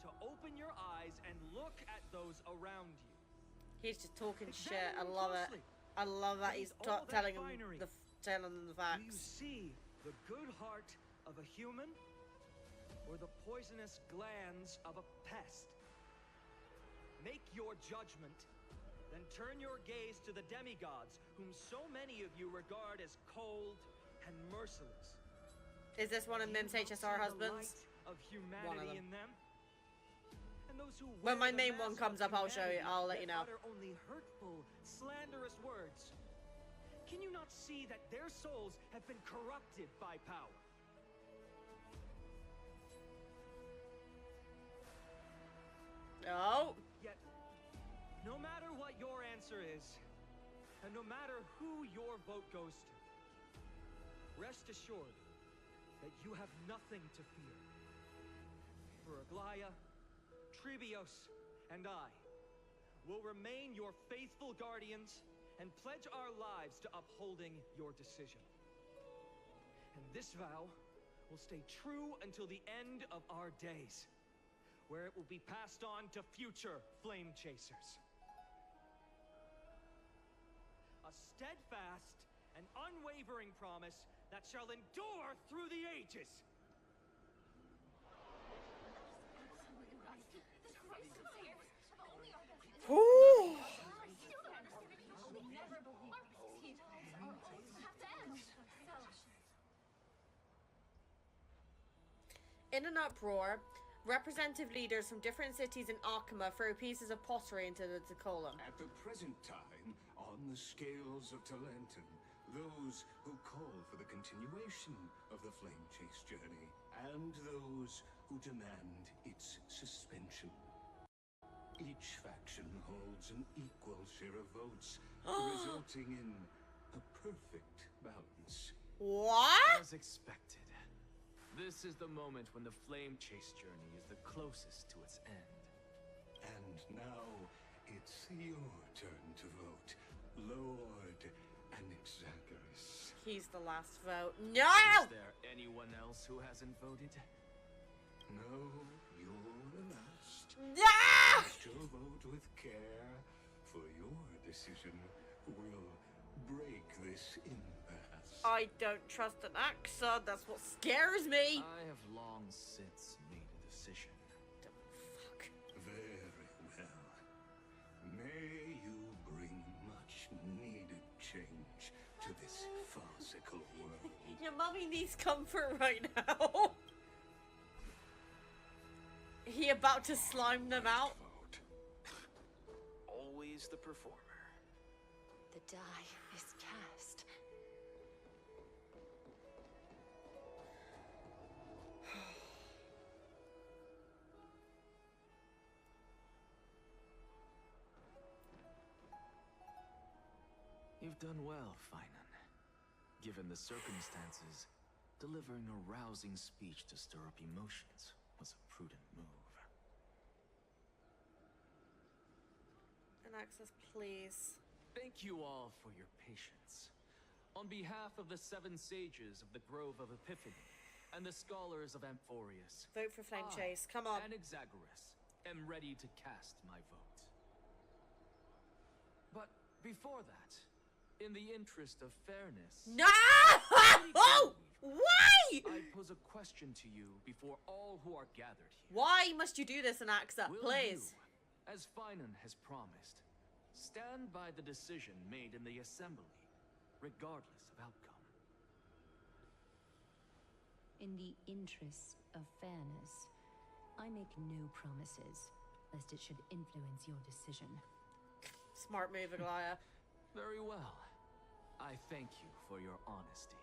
to open your eyes and look at those around you. He's just talking shit. I Examine love closely. it. I love that he's Beneath all that telling finery, them the facts. Do you see the good heart of a human or the poisonous glands of a pest? Make your judgment, then turn your gaze to the demigods, whom so many of you regard as cold and merciless. Is this one of Mim's HSR husbands? Of humanity One of them. in them. And those who When my wear the main one mask comes of up, I'll show you. humanity I'll let you yet know. utter only hurtful, slanderous words. Can you not see that their souls have been corrupted by power? Oh. Yet, no matter what your answer is, and no matter who your vote goes to, rest assured that you have nothing to fear. For Aglaya, Tribios, and I will remain your faithful guardians and pledge our lives to upholding your decision. And this vow will stay true until the end of our days, where it will be passed on to future flame chasers. A steadfast and unwavering promise that shall endure through the ages. Ooh. In an uproar, representative leaders from different cities in Akuma throw pieces of pottery into the column. At the present time, on the scales of Talentum, those who call for the continuation of the Flame Chase journey, and those who demand its suspension. Each faction holds an equal share of votes, resulting in a perfect balance. What? As expected. This is the moment when the Flame Chase journey is the closest to its end. And now, your turn to vote, Lord Anaxagoras. He's the last vote. No! Is there anyone else who hasn't voted? No, you're the last. No! Cast your vote with care, for your decision will break this impasse. I don't trust an Axa. That's what scares me. I have long since made a decision. Fuck. Very well. May you bring much needed change to this farcical world. Your mummy needs comfort right now. He about to slime them out. Always the performer. The die is cast. You've done well, Finan. Given the circumstances, delivering a rousing speech to stir up emotions was a prudent move. An access, please. Thank you all for your patience. On behalf of the 7 sages of the Grove of Epiphany and the scholars of Amphorius, Vote for Flame Chase. Come on. Anaxagoras, am ready to cast my vote. But before that, in the interest of fairness... No! Oh! Why? I pose a question to you before all who are gathered here. Why must you do this, Anaxa? Will Please. you, as Finan has promised, stand by the decision made in the assembly, regardless of outcome? In the interest of fairness, I make no promises, lest it should influence your decision. Smart move, Aglaya. Very well. I thank you for your honesty.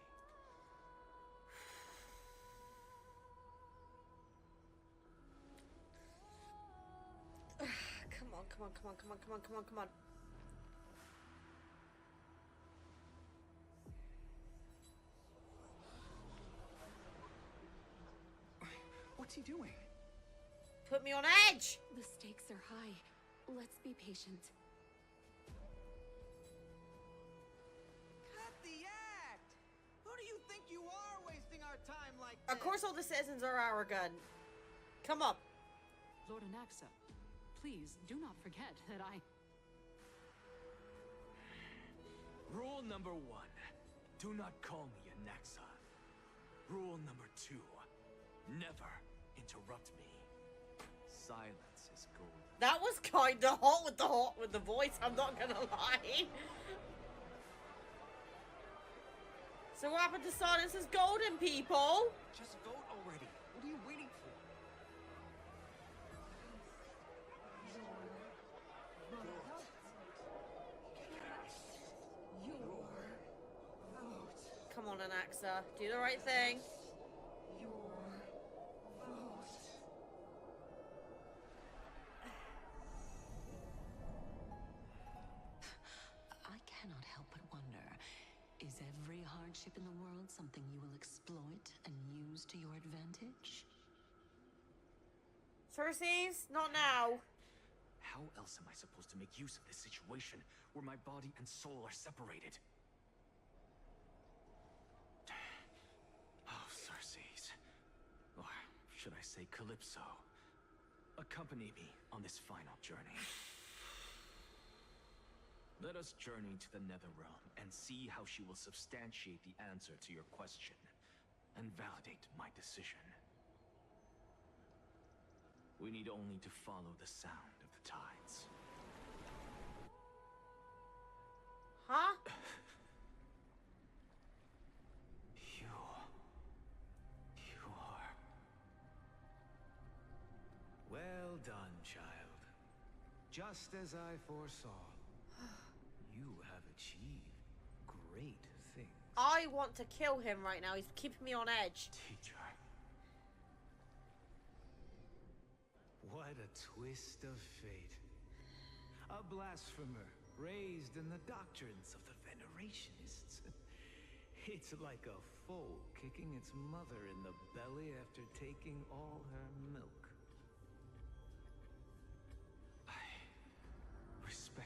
Come on, come on, come on, come on, come on, come on, come on. What's he doing? Put me on edge! The stakes are high. Let's be patient. Cut the act! Who do you think you are wasting our time like this? Of course all the citizens are arrogant. Come on. Lord Anaxa, please do not forget that I... Rule number 1. Do not call me Anaxa. Rule number 2. Never interrupt me. Silence is golden. That was kinda hot with the voice, I'm not gonna lie. So what happened to silence is golden, people? Just vote already. What are you waiting for? Come on, Anaxa. Do the right thing. I cannot help but wonder, is every hardship in the world something you will exploit and use to your advantage? Cersei's? Not now. How else am I supposed to make use of this situation where my body and soul are separated? Oh, Cersei's. Or should I say Calypso? Accompany me on this final journey. Let us journey to the Netherrealm and see how she will substantiate the answer to your question and validate my decision. We need only to follow the sound of the tides. Huh? You are... Well done, child. Just as I foresaw, you have achieved great things. I want to kill him right now. He's keeping me on edge. Teacher. What a twist of fate. A blasphemer raised in the doctrines of the Venerationists. It's like a foal kicking its mother in the belly after taking all her milk. I respect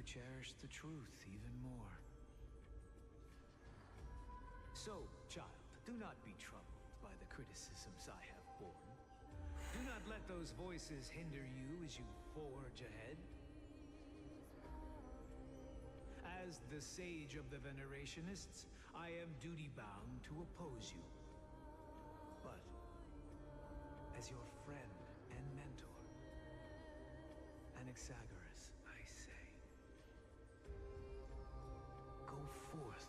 cherish the truth even more. So, child, do not be troubled by the criticisms I have borne. Do not let those voices hinder you as you forge ahead. As the sage of the Venerationists, I am duty-bound to oppose you. But, as your friend and mentor, Anaxagoras, I say, go forth,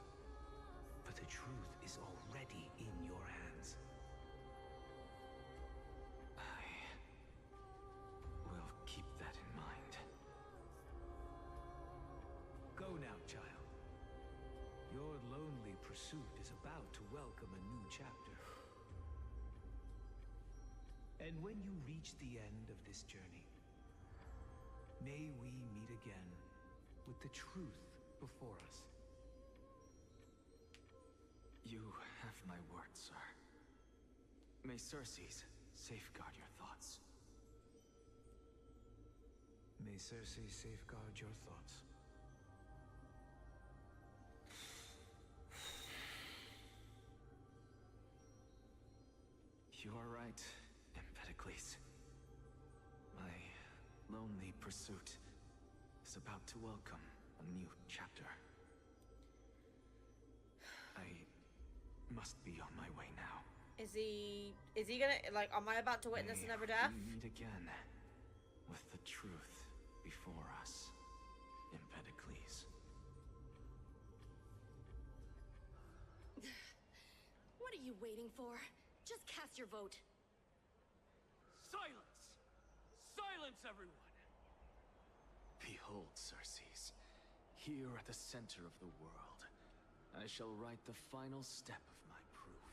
for the truth is already in your hands. I will keep that in mind. Go now, child. Your lonely pursuit is about to welcome a new chapter. And when you reach the end of this journey, may we meet again with the truth before us. You have my word, sir. May Circes safeguard your thoughts. May Circe safeguard your thoughts. You are right, Empedocles. My lonely pursuit is about to welcome a new chapter. I must be on my way now. Is he gonna, like, am I about to witness another death? We meet again with the truth before us, Empedocles. What are you waiting for? Just cast your vote. Silence! Silence, everyone! Behold, Circes, here at the center of the world, I shall write the final step of my proof.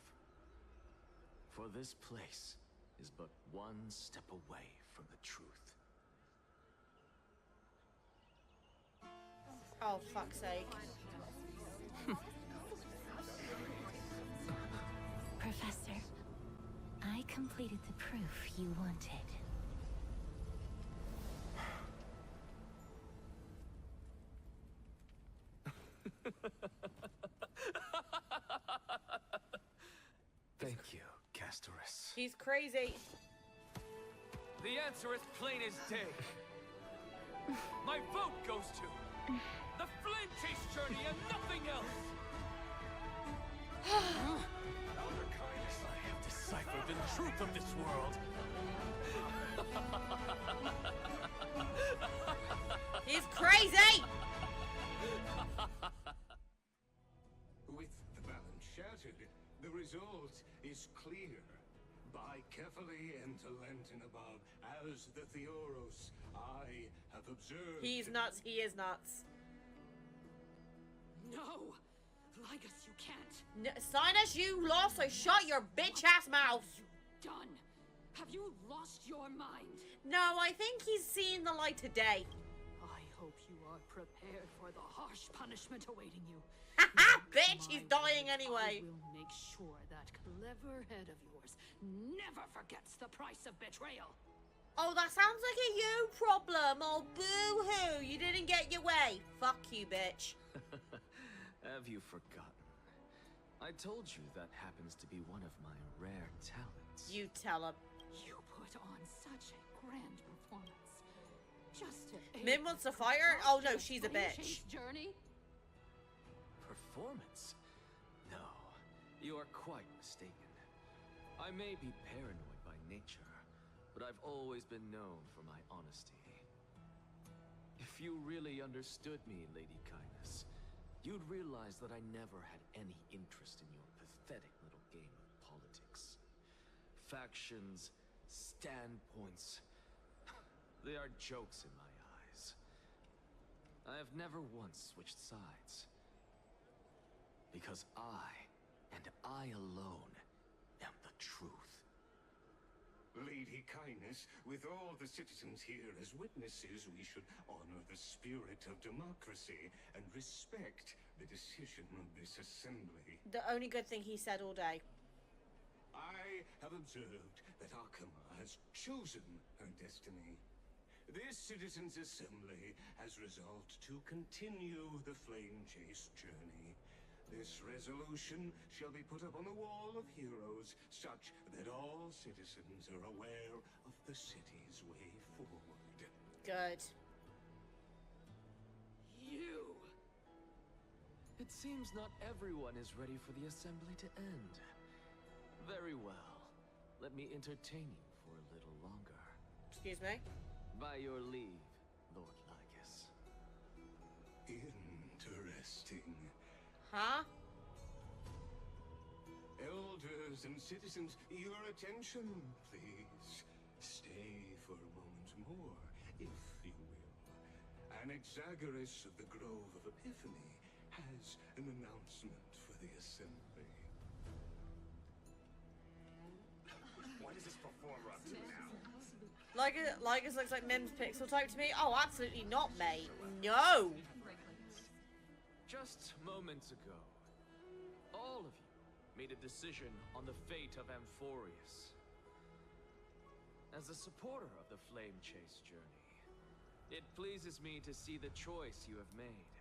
For this place is but one step away from the truth. Oh, fuck's sake. Professor, I completed the proof you wanted. Thank you, Castorice. He's crazy. The answer is plain as day. My vote goes to the Flame Chase journey and nothing else! Elder Kindness, I have deciphered the truth of this world. He's crazy! With the balance shattered, the result is clear. Buy carefully into Lenten above, as the Theoros I have observed. He's nuts. He is nuts. No! Ligus, you can't! No, Sinus, you lost, so shut your bitch-ass mouth! Done! Have you lost your mind? No, I think he's seen the light of day. I hope you are prepared for the harsh punishment awaiting you. Haha, bitch! He's dying anyway. I will make sure that clever head of yours never forgets the price of betrayal. Oh, that sounds like a you problem. Oh, boo-hoo. You didn't get your way. Fuck you, bitch. Have you forgotten? I told you that happens to be one of my rare talents. You tell him. You put on such a grand performance. Just to Mim wants to fire? Oh, no, she's a bitch. Journey? Performance? No, you are quite mistaken. I may be paranoid by nature, but I've always been known for my honesty. If you really understood me, Lady Kindness, you'd realize that I never had any interest in your pathetic little game of politics. Factions, standpoints, they are jokes in my eyes. I have never once switched sides. Because I, and I alone, am the truth. Lady Kindness, with all the citizens here as witnesses, we should honor the spirit of democracy and respect the decision of this assembly. The only good thing he said all day. I have observed that Akama has chosen her destiny. this citizens' assembly has resolved to continue the flame chase journey. This resolution shall be put up on the wall of heroes, such that all citizens are aware of the city's way forward. Good. You! It seems not everyone is ready for the assembly to end. Very well. Let me entertain you for a little longer. Excuse me? By your leave, Lord Lycus. Interesting. Huh? Elders and citizens, your attention, please. Stay for a moment more, if you will. Anaxagoras of the Grove of Epiphany has an announcement for the assembly. What is this performer up to now? Lycus looks like Mim's pixel type to me. Oh, absolutely not, mate. No! Just moments ago, all of you made a decision on the fate of Amphorius. As a supporter of the Flame Chase journey, it pleases me to see the choice you have made.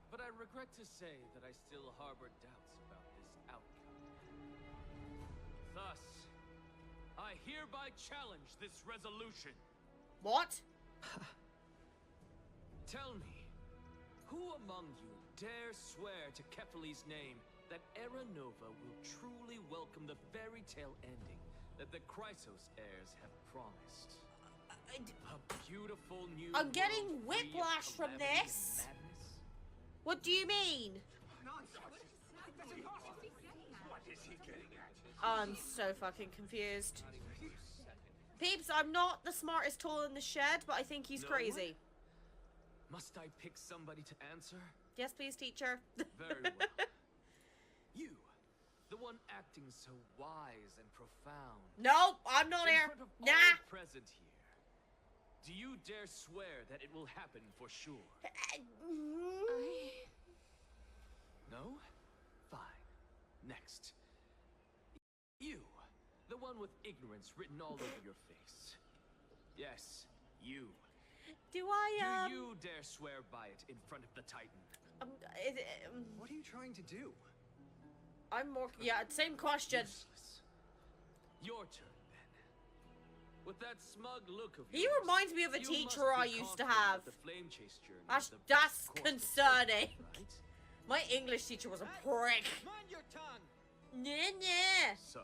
But I regret to say that I still harbor doubts about this outcome. Thus, I hereby challenge this resolution. What? Tell me, who among you dare swear to Kefali's name that Era Nova will truly welcome the fairy tale ending that the Chrysos heirs have promised? A beautiful new I'm getting world free of whiplash from calamity and this. madness? What do you mean? What is he getting at? I'm so fucking confused. Peeps, I'm not the smartest tool in the shed, but I think he's No? crazy. Must I pick somebody to answer? Yes, please, teacher. Very well. You, the one acting so wise and profound. No, I'm not In here. front of Nah. all present here, do you dare swear that it will happen for sure? No? Fine. Next. You, the one with ignorance written all over your face. Yes, you. Do I, Do you dare swear by it in front of the Titan? What are you trying to do? I'm more... Yeah, same question. Useless. Your turn, then. With that smug look of He yours, reminds me of a you teacher must I be used to confident have. that the flame chase journey That's, is the best that's course of concerning. action, right? My English teacher was a prick. Mind your tongue! Nah, nah. So,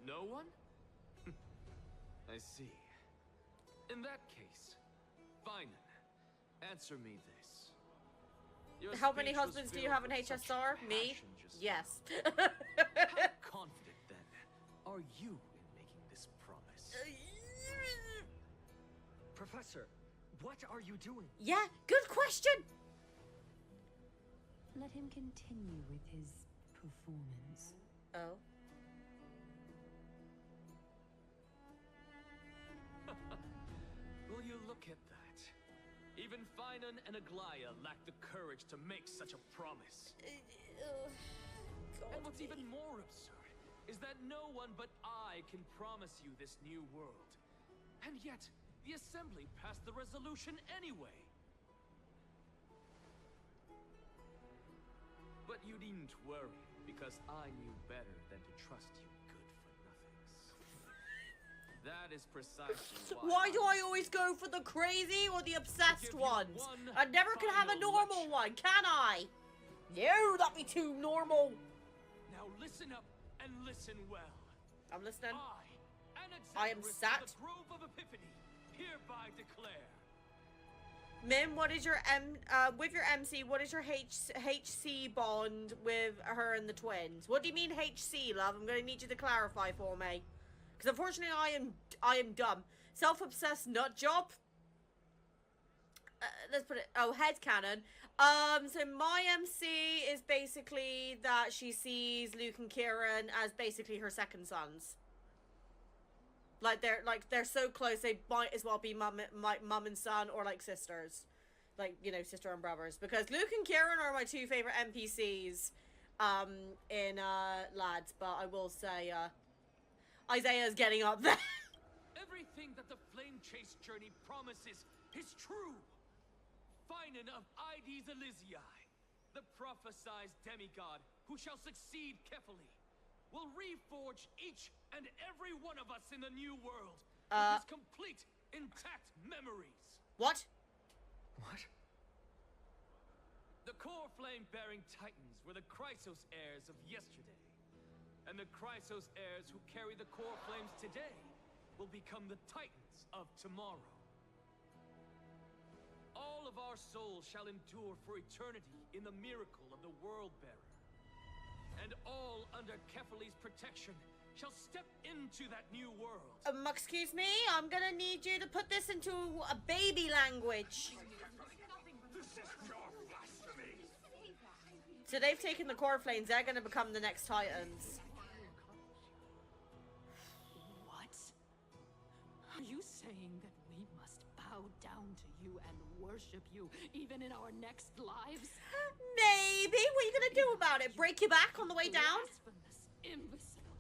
no one? I see. In that case, fine then. Answer me this. Your How many speech was husbands do you filled have in with such HSR? Me? passion just Yes. now. How confident then are you in making this promise? Professor, what are you doing? Yeah, good question. Let him continue with his performance. Oh. Will you look at that? Even Finan and Aglaya lack the courage to make such a promise. And what's even more absurd is that no one but I can promise you this new world. And yet, the Assembly passed the resolution anyway. But you needn't worry, because I knew better than to trust you good-for-nothings. That is precisely Why do I always go for the crazy or the obsessed ones? I never can have a normal one, can I? No, that'd be too normal. Now listen up and listen well. I'm listening. I am sat. The Grove of Epiphany hereby declare. Mim, what is your with your MC? What is your HC bond with her and the twins? What do you mean HC, love? I'm gonna need you to clarify for me, because unfortunately I am dumb. Self-obsessed nut job. Let's put it. Oh, headcanon. So my MC is basically that she sees Luke and Kieran as basically her second sons. Like they're so close they might as well be mum and son, or like sisters, like, you know, sister and brothers. Because Luke and Kieran are my two favorite NPCs, in Lads. But I will say, Isaiah's getting up there. Everything that the Flame Chase journey promises is true. Finan of Ides Elysiae, the prophesied demigod who shall succeed Kefali, will reforge each and every one of us in the new world with his complete, intact memories. What? What? The core flame-bearing titans were the Chrysos heirs of yesterday. And the Chrysos heirs who carry the core flames today will become the titans of tomorrow. All of our souls shall endure for eternity in the miracle of the World Bearer. And all under Kefali's protection shall step into that new world. Excuse me, I'm gonna need you to put this into a baby language. So they've taken the core flames, they're gonna become the next titans. What? Are you saying that we must bow down to you and worship you even in our next lives? Maybe. What are you gonna do about it? Break your back on the way down? Blasphemous imbecile!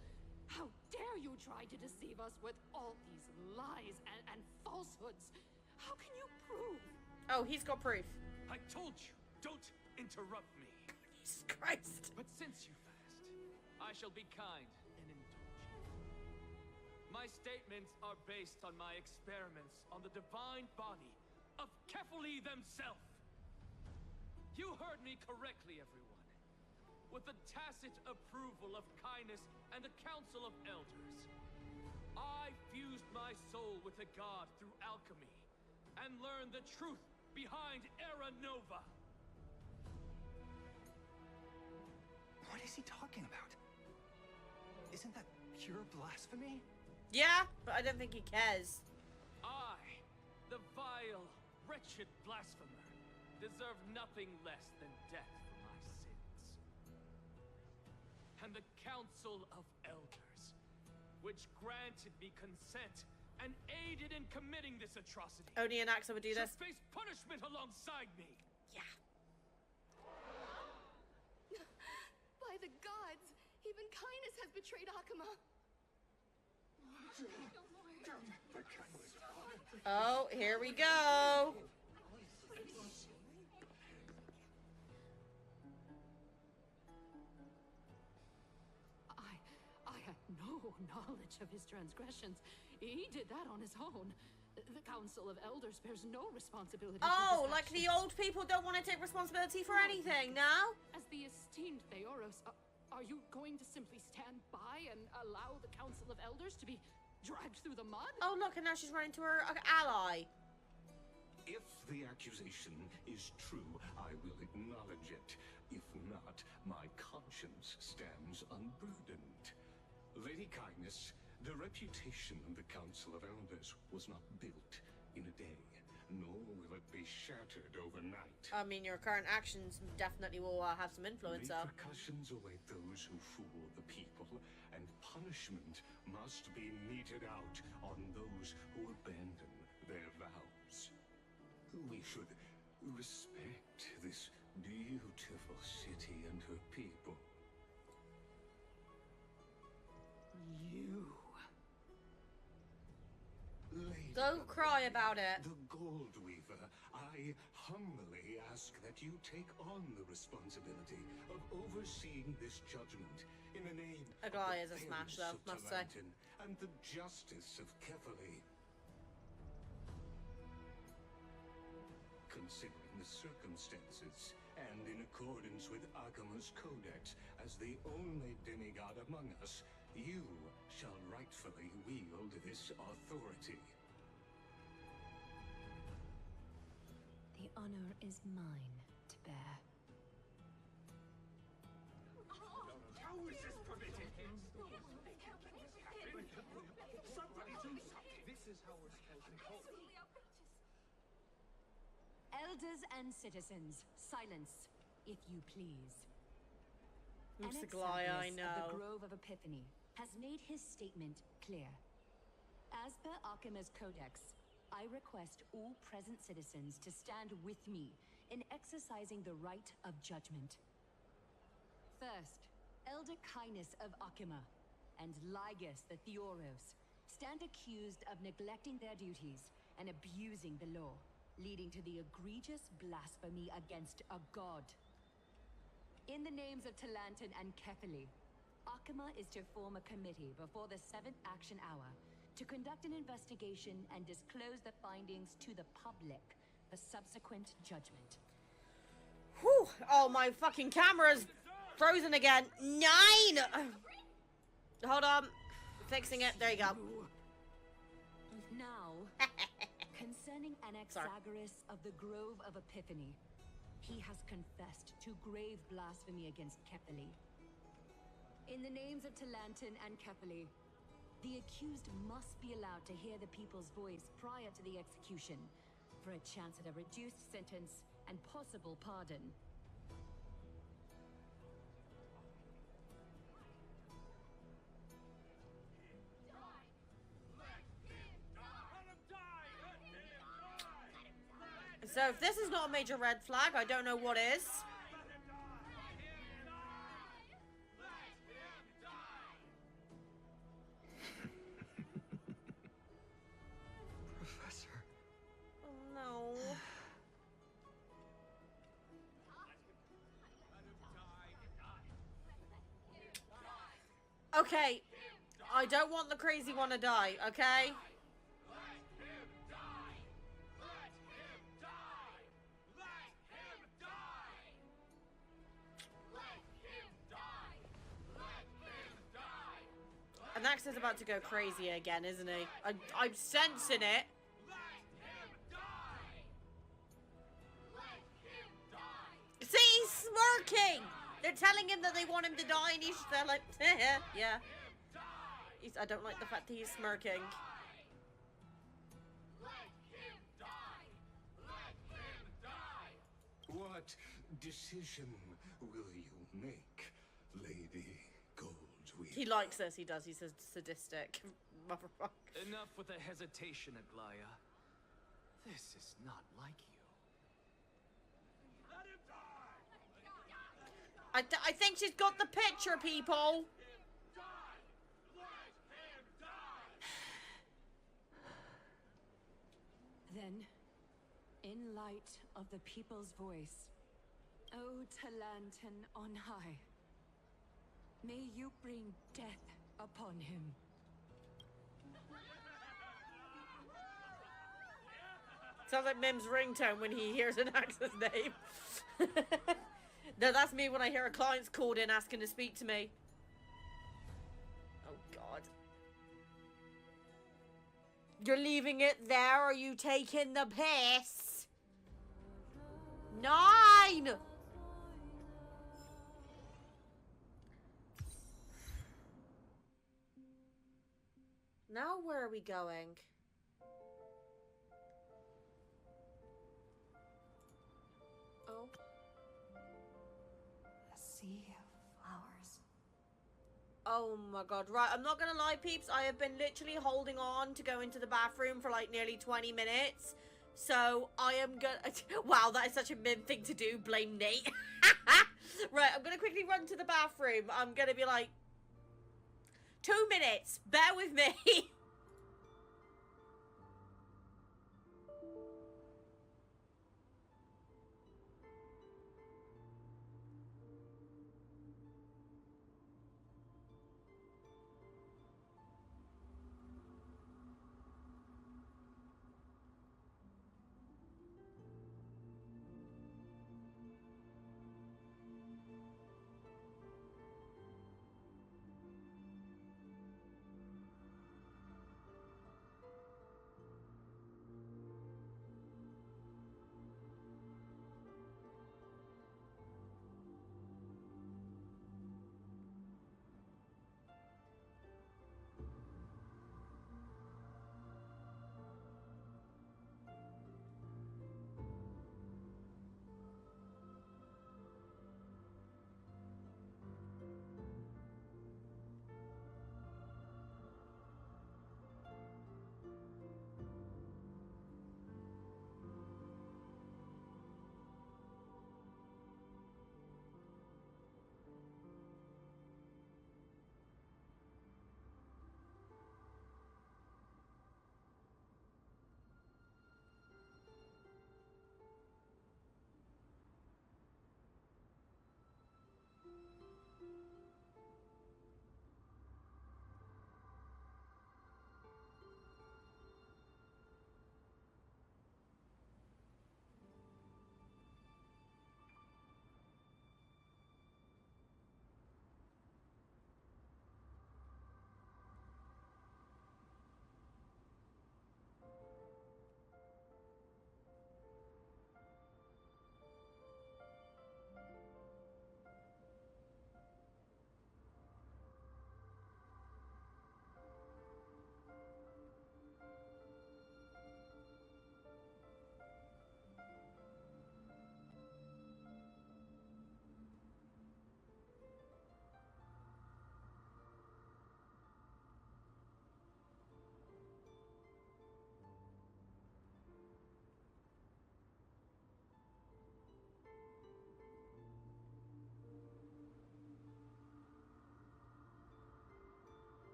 How dare you try to deceive us with all these lies and falsehoods? How can you prove? Oh, he's got proof. I told you, don't interrupt me. Jesus Christ. But since you've asked, I shall be kind and indulgent. My statements are based on my experiments on the divine body of Kefali themselves. You heard me correctly, everyone. With the tacit approval of Kindness and the Council of Elders, I fused my soul with the god through alchemy and learned the truth behind Era Nova. What is he talking about? Isn't that pure blasphemy? Yeah, but I don't think he cares. I, the vile, wretched blasphemer, deserve nothing less than death for my sins. And the Council of Elders, which granted me consent and aided in committing this atrocity, Only an axe would do this. should face punishment alongside me. Yeah. By the gods, even Kindness has betrayed Akuma. Oh, here we go. I had no knowledge of his transgressions. He did that on his own. The Council of Elders bears no responsibility for Oh, his like the actions. old people don't want to take responsibility for anything now? As the esteemed Theoros, are you going to simply stand by and allow the Council of Elders to be dragged through the mud? Oh, look, and now she's running to her ally. If the accusation is true, I will acknowledge it. If not, my conscience stands unburdened. Lady Kindness, the reputation of the Council of Elders was not built in a day, nor will it be shattered overnight. I mean, your current actions definitely will have some influence, though. Repercussions await those who fool the people, and punishment must be meted out on those who abandon their vows. We should respect this beautiful city and her people. You. Lady, Don't cry about it. The Gold Weaver, I humbly ask that you take on the responsibility of overseeing this judgment in the name Aglaia is of a the smash, fairness though, of must say. Talantin and the justice of Kefali. Considering the circumstances, and in accordance with Akuma's codex, as the only demigod among us, you shall rightfully wield this authority. The honor is mine to bear. How is this permitted? Somebody do something! This is how we're supposed to hold. Elders and citizens, silence, if you please. Oops, An Aglaia, I Exarchus of know. the Grove of Epiphany has made his statement clear. As per Akuma's codex, I request all present citizens to stand with me in exercising the right of judgment. First, Elder Kindness of Akuma and Ligus the Theoros stand accused of neglecting their duties and abusing the law, leading to the egregious blasphemy against a god. In the names of Talantan and Kefili, Akama is to form a committee before the 7th action hour to conduct an investigation and disclose the findings to the public for subsequent judgment. Whew! Oh, my fucking camera's frozen again. 9! Hold on. Fixing it. There you go. Now, concerning Anaxagoras of the Grove of Epiphany, he has confessed to grave blasphemy against Kefili. In the names of Talantan and Kefili, the accused must be allowed to hear the people's voice prior to the execution, for a chance at a reduced sentence and possible pardon. So if this is not a major red flag, I don't know what is. Professor. Oh no. Okay. I don't want the crazy one to die, okay? Anax is about to go crazy again, isn't he? I'm sensing it. See, he's smirking! They're telling him that they want him to die and they're like, yeah. I don't like the fact that he's smirking. What decision will you make, Lady Goldweed? He likes this, he does. He's a sadistic motherfucker. Enough with the hesitation, Aglaya. This is not like you. I think she's got the picture, people. Then, in light of the people's voice, O Talantan on high, may you bring death upon him. Sounds like Mim's ringtone when he hears Anax's name. No, that's me when I hear a client's called in asking to speak to me. Oh, God. You're leaving it there, or are you taking the piss? 9! Now where are we going? Oh. A sea of flowers. Oh my god, right, I'm not gonna lie, peeps, I have been literally holding on to go into the bathroom for like nearly 20 minutes, so I am gonna, wow, that is such a Mim thing to do, blame Nate. Right, I'm gonna quickly run to the bathroom, I'm gonna be like, 2 minutes, bear with me.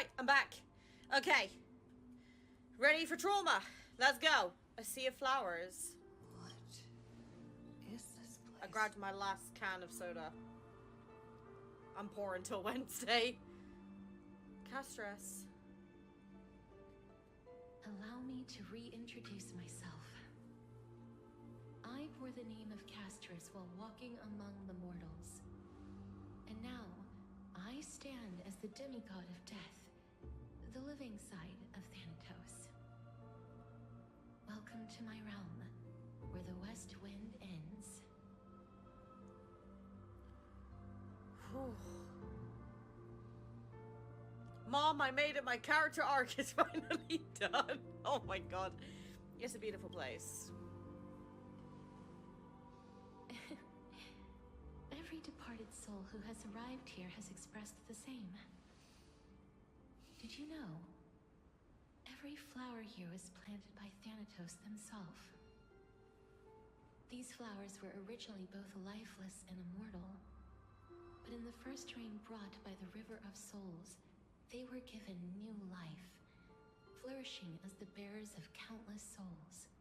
Alright, I'm back. Okay. Ready for trauma. Let's go. A sea of flowers. What is this place? I grabbed my last can of soda. I'm poor until Wednesday. Castorice. Allow me to reintroduce myself. I bore the name of Castorice while walking among the mortals. And now, I stand as the demigod of death, the living side of Thanatos. Welcome to my realm, where the west wind ends. Mom, I made it. My character arc is finally done. Oh my god. It's a beautiful place. Every departed soul who has arrived here has expressed the same. Did you know? Every flower here was planted by Thanatos himself. These flowers were originally both lifeless and immortal, but in the first rain brought by the River of Souls, they were given new life, flourishing as the bearers of countless souls.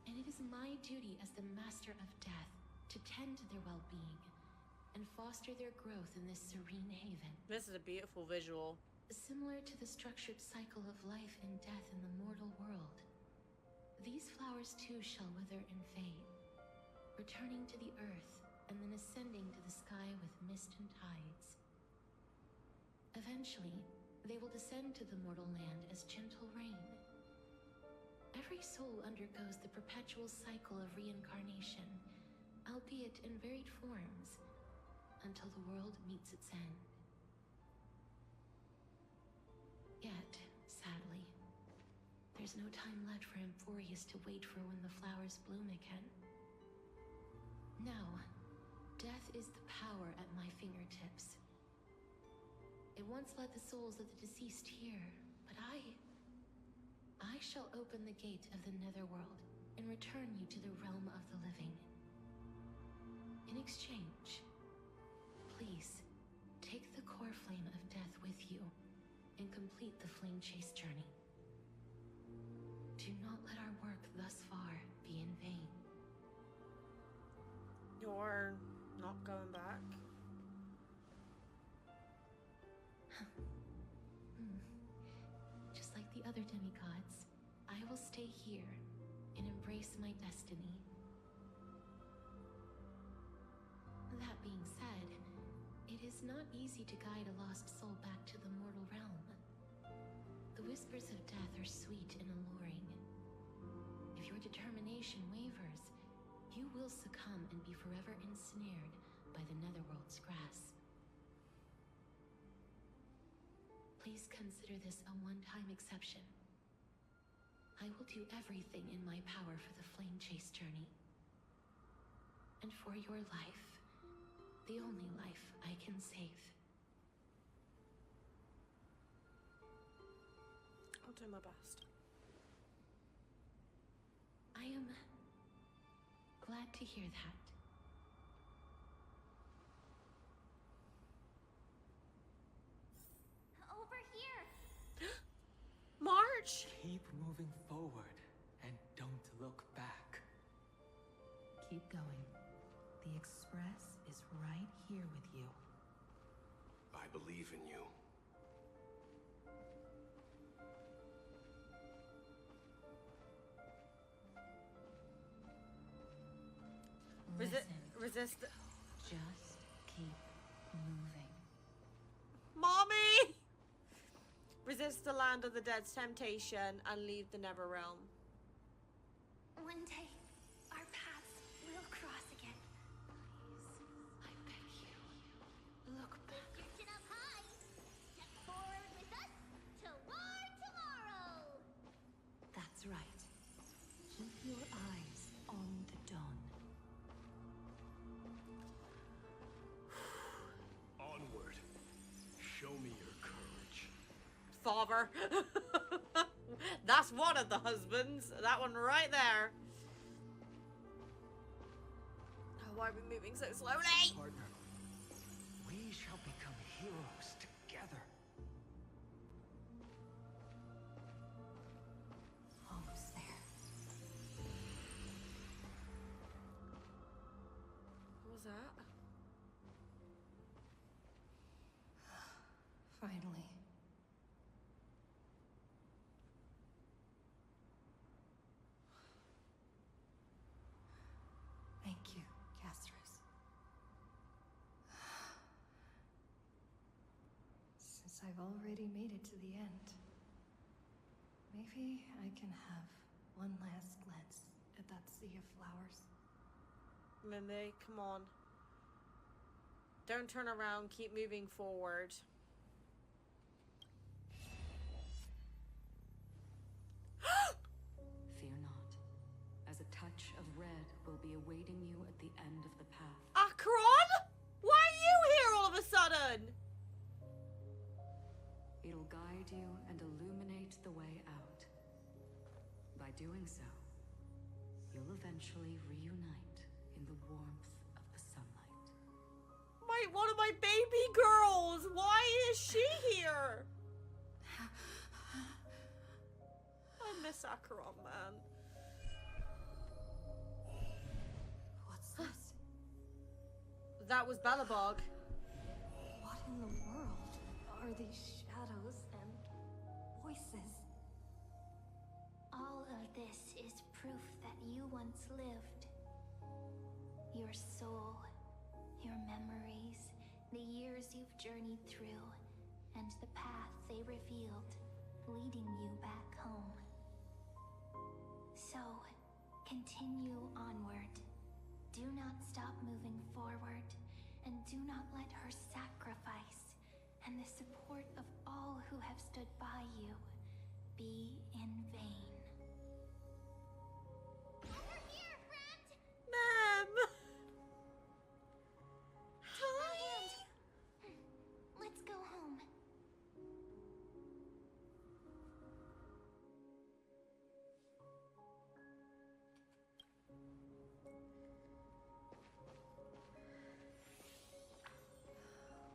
And it is my duty as the Master of Death to tend to their well-being and foster their growth in this serene haven. This is a beautiful visual. Similar to the structured cycle of life and death in the mortal world, these flowers too shall wither and fade, returning to the earth and then ascending to the sky with mist and tides. Eventually, they will descend to the mortal land as gentle rain. Every soul undergoes the perpetual cycle of reincarnation, albeit in varied forms, until the world meets its end. Yet, sadly, there's no time left for Amphorius to wait for when the flowers bloom again. Now, death is the power at my fingertips. It once led the souls of the deceased here, but I shall open the gate of the netherworld and return you to the realm of the living. In exchange, please take the core flame of death with you and complete the flame chase journey. Do not let our work thus far be in vain. You're not going back? Just like the other demigods, I will stay here and embrace my destiny. That being said, it is not easy to guide a lost soul back to the mortal realm. The whispers of death are sweet and alluring. If your determination wavers, you will succumb and be forever ensnared by the netherworld's grasp. Please consider this a one-time exception. I will do everything in my power for the flame chase journey. And for your life, the only life I can save. I'll do my best. I am glad to hear that. Over here! March! Keep moving forward and don't look back. Keep going. The Express is right here with you. I believe in you. Resist. Just keep moving. Mommy! Resist the land of the dead's temptation and leave the Never Realm. One day, our paths will cross again. Please, I beg you, look back. Lift your chin up high. Step forward with us toward tomorrow. That's right. Keep your eyes on the dawn. Onward. Show me your courage. Father. That's one of the husbands. That one right there. Oh, why are we moving so slowly? Partner, we shall become heroes together. that? Finally. Thank you, Castorice. Since I've already made it to the end, maybe I can have one last glance at that sea of flowers. Mimmy, come on. Don't turn around, keep moving forward. Fear not, as a touch of red will be awaiting you at the end of the path. Akron? Why are you here all of a sudden? It'll guide you and illuminate the way out. By doing so, you'll eventually reunite in the warmth of the sunlight. One of my baby girls! Why is she here? I miss Akron, man. What's this? That was Belobog. What in the world are these shadows and voices? All of this is proof that you once lived. Your soul, your memories, the years you've journeyed through, and the path they revealed, leading you back home. So, continue onward. Do not stop moving forward, and do not let her sacrifice and the support of all who have stood by you be in vain. Over here, friend! Ma'am! Take my hand. Let's go home.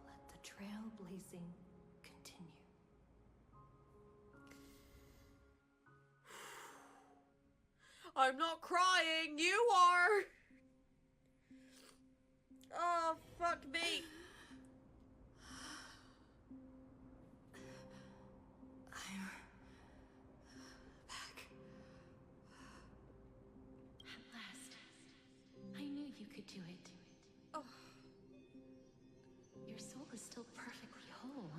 Let the trailblazing continue. I'm not crying, you are! Oh, fuck me. I'm back. At last. I knew you could do it. Oh. Your soul is still perfectly whole.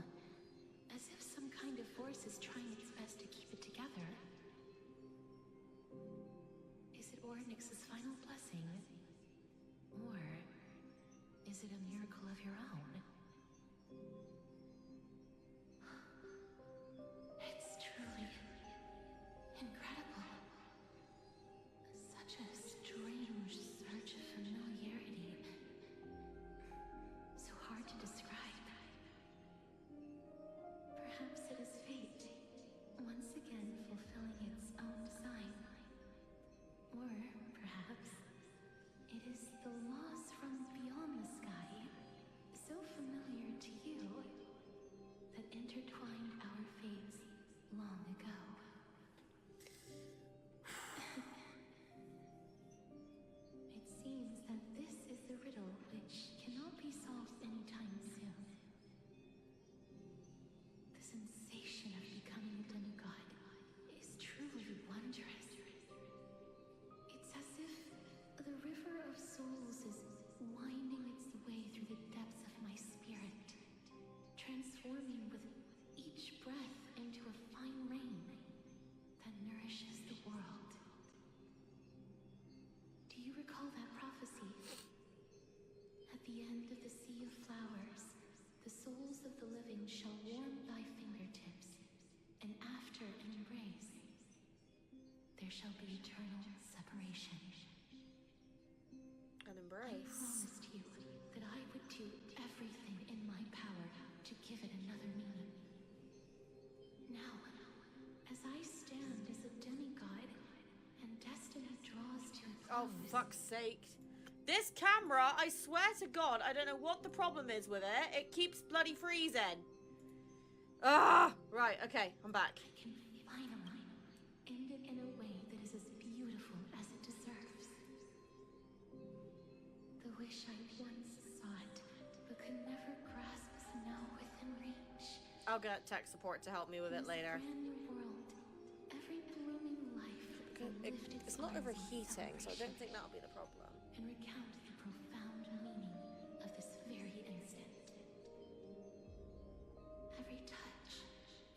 As if some kind of force is trying its best to keep it together. Is it Ornyx's final blessing? Or is it a miracle of your own? It's truly incredible. Such a strange surge of familiarity. So hard to describe. Perhaps it is fate, once again fulfilling its own design. Or perhaps it is the laws from beyond the sky, so familiar to you, that intertwined our fates long ago. It seems that this is the riddle which cannot be solved anytime soon. The sensation of becoming a demigod is truly wondrous. It's as if the river of souls is winding its way through the depths of my spirit, transforming with each breath into a fine rain that nourishes the world. Do you recall that prophecy? At the end of the sea of flowers, the souls of the living shall warm thy fingertips, and after an embrace, there shall be eternal separation. An I embrace. promised you that I would do everything in my power to give it another meaning. Now, as I stand as a demigod, and destiny draws to a close. Oh, fuck's sake. This camera, I swear to God, I don't know what the problem is with it. It keeps bloody freezing. Ah! Right, okay, I'm back. I can finally end it in a way that is as beautiful as it deserves. The wish I I'll get tech support to help me with it later. Brand new world, every blooming life will lift its It's not arms in overheating, so I don't think celebration that'll be the problem. and recount the profound meaning of this very instant. Every touch,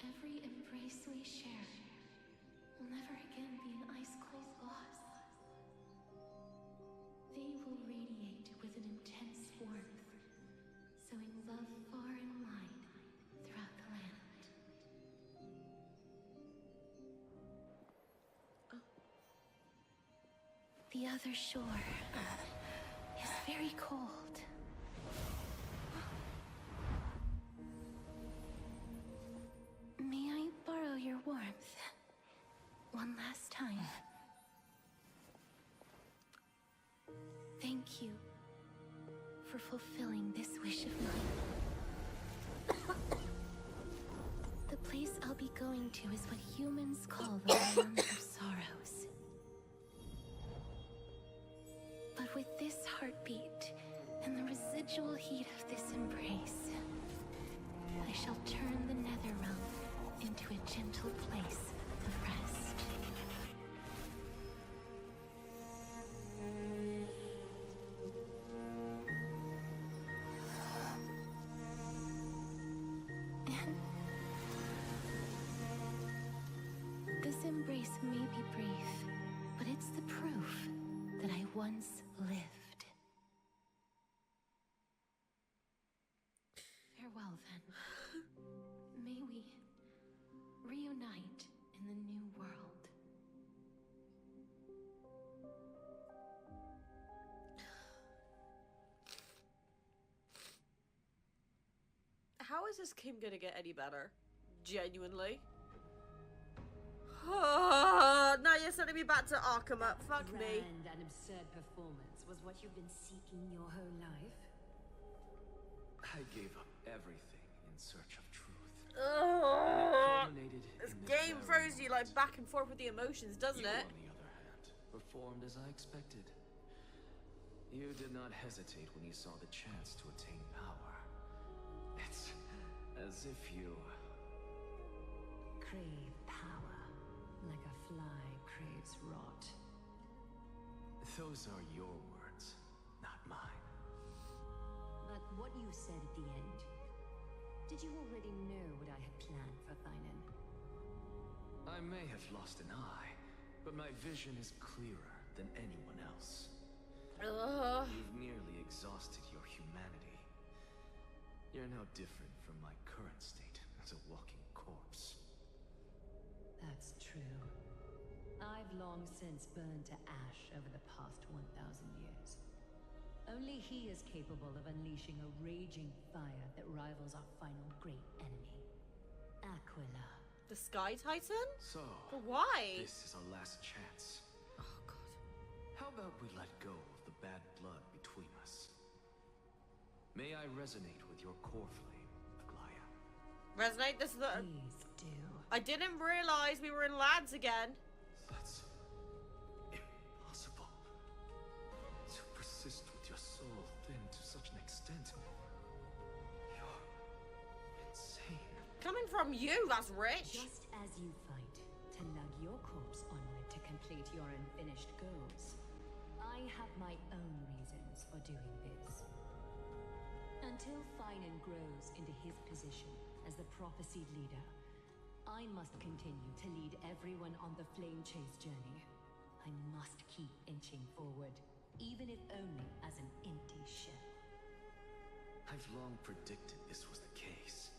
every embrace we share will never again be an ice-cold loss. They will radiate with an intense warmth, sowing love far and wide throughout the land. The other shore is very cold. May I borrow your warmth one last time? Thank you for fulfilling this wish of mine. The place I'll be going to is what humans call the land of sorrows. But with this heartbeat and the residual heat of this embrace, I shall turn the nether realm into a gentle place of rest. This embrace may be brief, but it's the proof that I once lived. Farewell, then. May we reunite in the new world. How is this game gonna get any better? Genuinely. Now you're sending me back to Arkham. Fuck me. Grand and absurd performance was what you've been seeking your whole life? I gave up everything in search of truth. Ugh. This in game very throws you like back and forth with the emotions, doesn't You, it? on the other hand, performed as I expected. You did not hesitate when you saw the chance to attain power. It's as if you Crave power, like a fly craves rot. Those are your words, not mine. But what you said at the end, did you already know what I had planned for Thainan? I may have lost an eye, but my vision is clearer than anyone else. You've nearly exhausted your humanity. You're no different from my current state as a walking corpse. That's true. I've long since burned to ash over the past 1,000 years. Only he is capable of unleashing a raging fire that rivals our final great enemy, Aquila. The Sky Titan? So, But why? this is our last chance. Oh god. How about we let go of the bad blood between us? May I resonate with your core flame, Aglaya? Resonate? This is the... Please do. I didn't realize we were in lads again. That's impossible. To persist with your soul thin to such an extent. You're insane. Coming from you, that's rich. Just as you fight to lug your corpse onward to complete your unfinished goals, I have my own reasons for doing this. Until Thainan grows into his position as the prophesied leader, I must continue to lead everyone on the flame chase journey. I must keep inching forward, even if only as an empty shell. I've long predicted this was the case,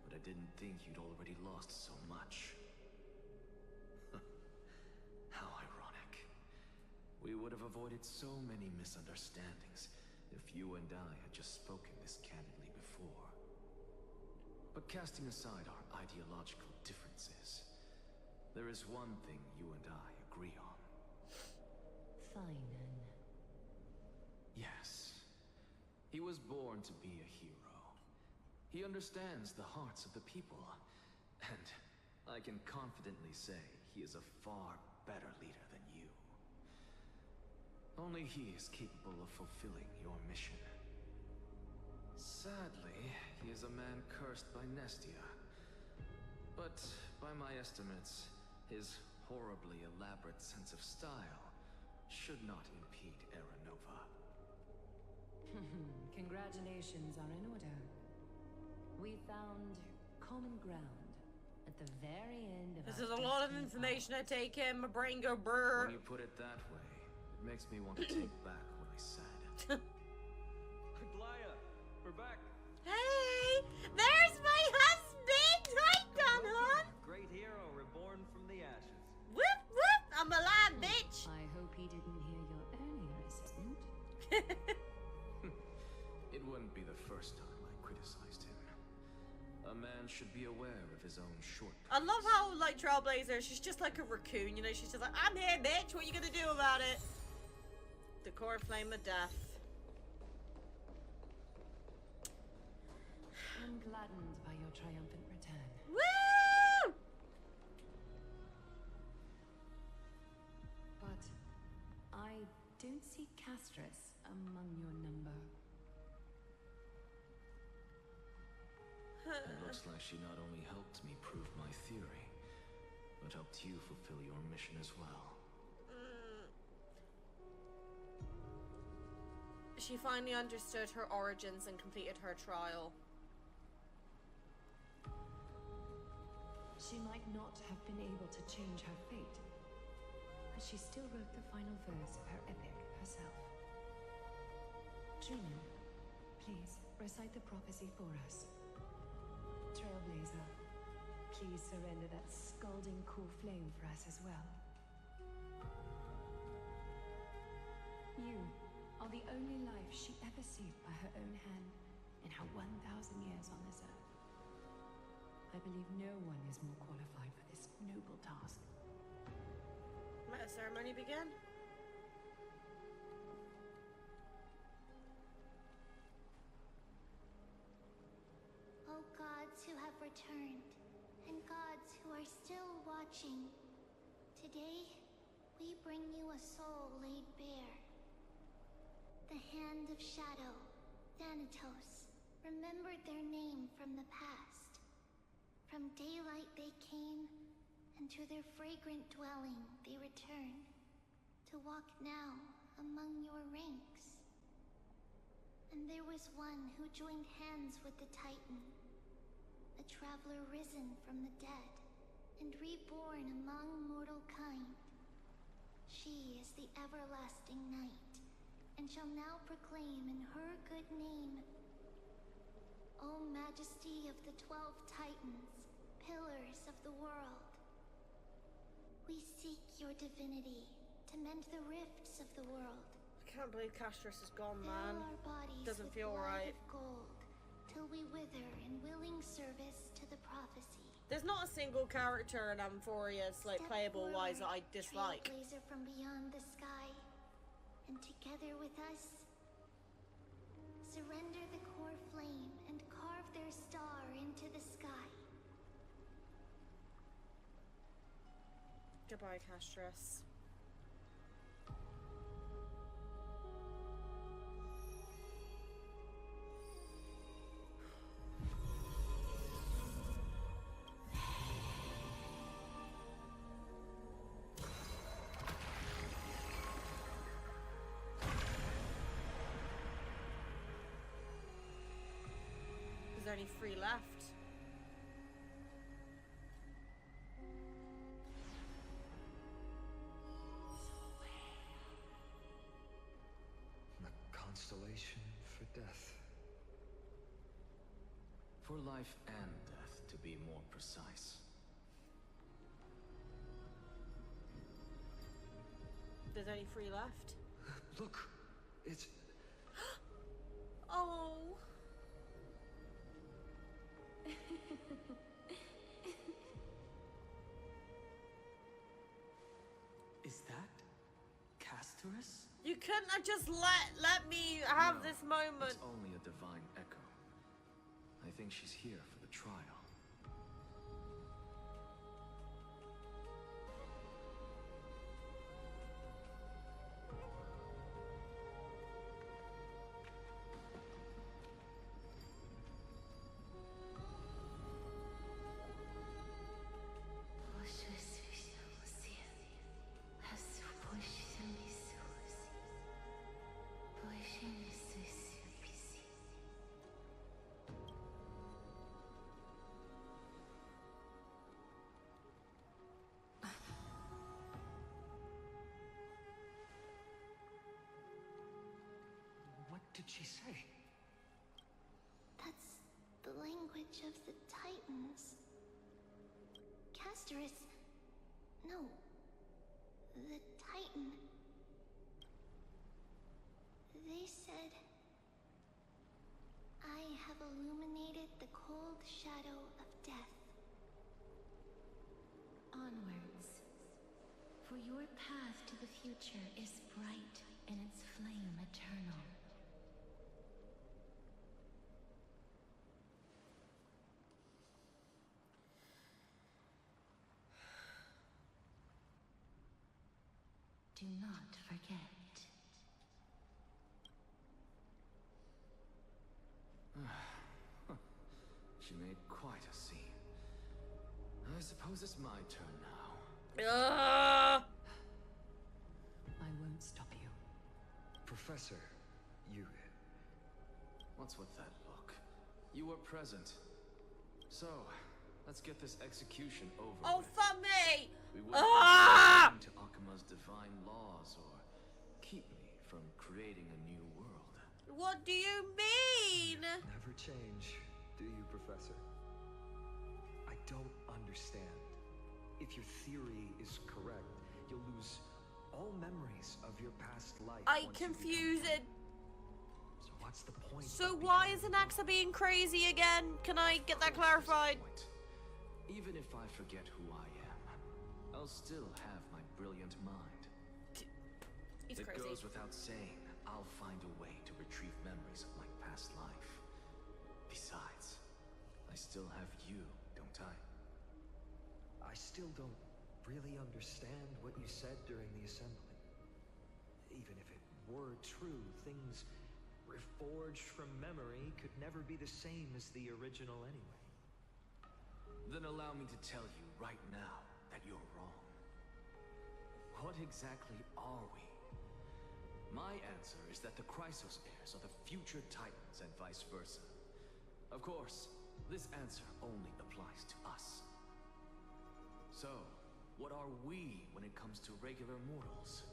but I didn't think you'd already lost so much. How ironic. We would have avoided so many misunderstandings if you and I had just spoken this candidly before. But casting aside our ideological differences, there is one thing you and I agree on. Thainan. Yes. He was born to be a hero. He understands the hearts of the people, and I can confidently say he is a far better leader than you. Only he is capable of fulfilling your mission. Sadly, he is a man cursed by Nestia. But by my estimates, his horribly elaborate sense of style should not impede Era Nova. Congratulations are in order. We found common ground at the very end of This our is a lot of destiny information I take in. My brain go brr. When you put it that way, it makes me want to take back what I said. Glaya, we're back. Hey, there's my husband. Hi, Donhon. Great hero reborn from the ashes. Whoop whoop. I'm alive, bitch. I hope he didn't hear your earlier assessment. It wouldn't be the first time I criticized him. A man should be aware of his own shortcomings. I love how, like, Trailblazer, she's just like a raccoon, you know? She's just like, I'm here, bitch. What you gonna do about it? The core flame of death. I'm gladdened by your triumphant return. Woo! But I don't see Castorice among your number. It looks like she not only helped me prove my theory, but helped you fulfill your mission as well. She finally understood her origins and completed her trial. She might not have been able to change her fate, but she still wrote the final verse of her epic herself. Trina, please recite the prophecy for us. Trailblazer, please surrender that scalding cool flame for us as well. You are the only life she ever saved by her own hand in her 1,000 years on this earth. I believe no one is more qualified for this noble task. Let the ceremony begin. O gods who have returned, and gods who are still watching, today we bring you a soul laid bare. The Hand of Shadow, Thanatos, remembered their name from the past. From daylight they came, and to their fragrant dwelling they return, to walk now among your ranks. And there was one who joined hands with the Titan, a traveler risen from the dead, and reborn among mortal kind. She is the everlasting night, and shall now proclaim in her good name, O Majesty of the 12 Titans, pillars of the world. We seek your divinity to mend the rifts of the world. I can't believe Castorice is gone, Fill man. our bodies Doesn't with feel blood right. of gold, till we wither in willing service to the prophecy. There's not a single character in Amphorius, like, Step playable-wise, that I forward, dislike. Trailblazer from beyond the sky, and together with us, surrender the core flame and carve their star into the sky. Goodbye, Castorice. Is there any free left? The constellation for death. For life and death, to be more precise. There's any free left? Look, it's... Oh. Is that Castorice? You couldn't have just let me have this moment. It's only a divine echo. I think she's here for the trial. did she say? That's the language of the Titans. Castorice... No. The Titan. They said... I have illuminated the cold shadow of death. Onwards. For your path to the future is bright and its flame eternal. Do not forget. She made quite a scene. I suppose it's my turn now. Ugh! I won't stop you. Professor, you... What's with that look? You were present. So, let's get this execution over Oh, with. fuck me! We wouldn't be to Akima's divine laws or keep me from creating a new world. What do you mean? Never change, do you, Professor? I don't understand. If your theory is correct, you'll lose all memories of your past life. I confuse it. So what's the point? So why is Anaxa being crazy again? Can I get that clarified? Even if I forget who I am, I'll still have my brilliant mind. He's it crazy. goes without saying, I'll find a way to retrieve memories of my past life. Besides, I still have you, don't I? I still don't really understand what you said during the assembly. Even if it were true, things reforged from memory could never be the same as the original anyway. Then allow me to tell you right now that you're wrong. What exactly are we? My answer is that the Chrysos heirs are the future Titans and vice versa. Of course, this answer only applies to us. So, what are we when it comes to regular mortals?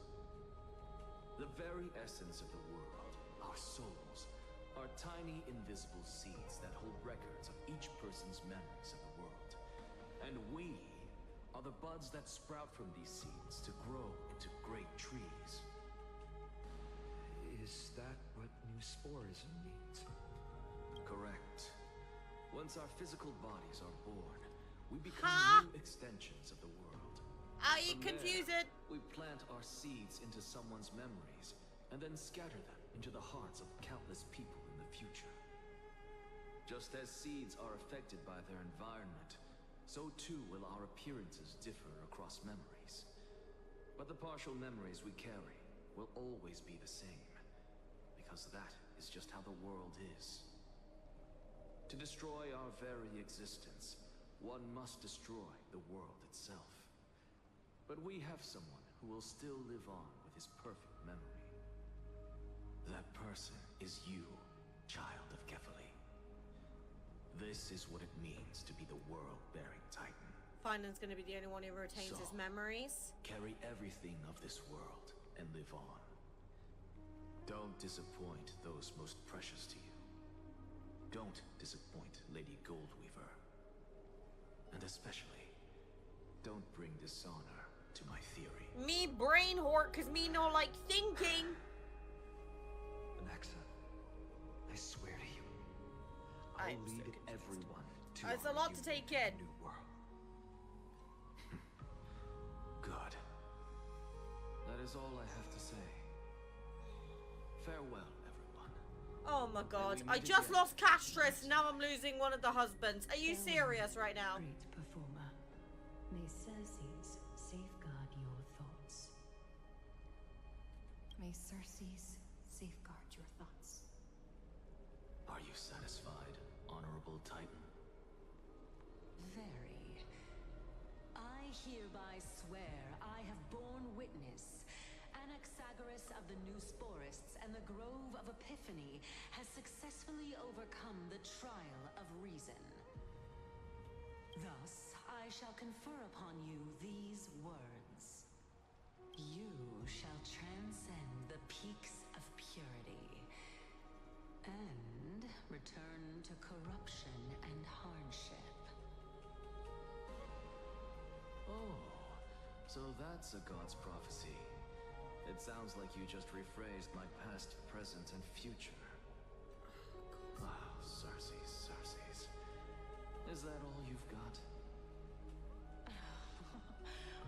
The very essence of the world, our souls, are tiny invisible seeds that hold records of each person's memories of the world. And we are the buds that sprout from these seeds to grow into great trees. Is that what new sporism means? Correct. Once our physical bodies are born, we become new extensions of the world. Are you From confused? there, we plant our seeds into someone's memories and then scatter them into the hearts of countless people in the future. Just as seeds are affected by their environment, so too will our appearances differ across memories. But the partial memories we carry will always be the same, because that is just how the world is. To destroy our very existence, one must destroy the world itself. But we have someone who will still live on with his perfect memory. That person is you, child of Kefali. This is what it means to be the world-bearing Titan. Finan's gonna be the only one who retains his memories. Carry everything of this world and live on. Don't disappoint those most precious to you. Don't disappoint Lady Goldweaver. And especially, don't bring dishonor to my theory. Me brain hort, cause me no like thinking. Anaxa, I swear to you, I'll lead everyone to It's a lot to take in. new world. Good. That is all I have to say. Farewell, everyone. Oh my god, we I meet just again. lost Castorice, now I'm losing one of the husbands. Are you serious right now? Great performer. May Circes safeguard your thoughts. May Circes safeguard your thoughts. Are you satisfied, Honorable Titan? Very. I hereby swear I have borne witness. Anaxagoras of the New Sporists and the Grove of Epiphany has successfully overcome the trial of reason. Thus, I shall confer upon you these words. You shall transcend the peaks of purity. And return to corruption and hardship. Oh, so that's a god's prophecy. It sounds like you just rephrased my past, present, and future. Wow, Cersei's. Is that all you've got?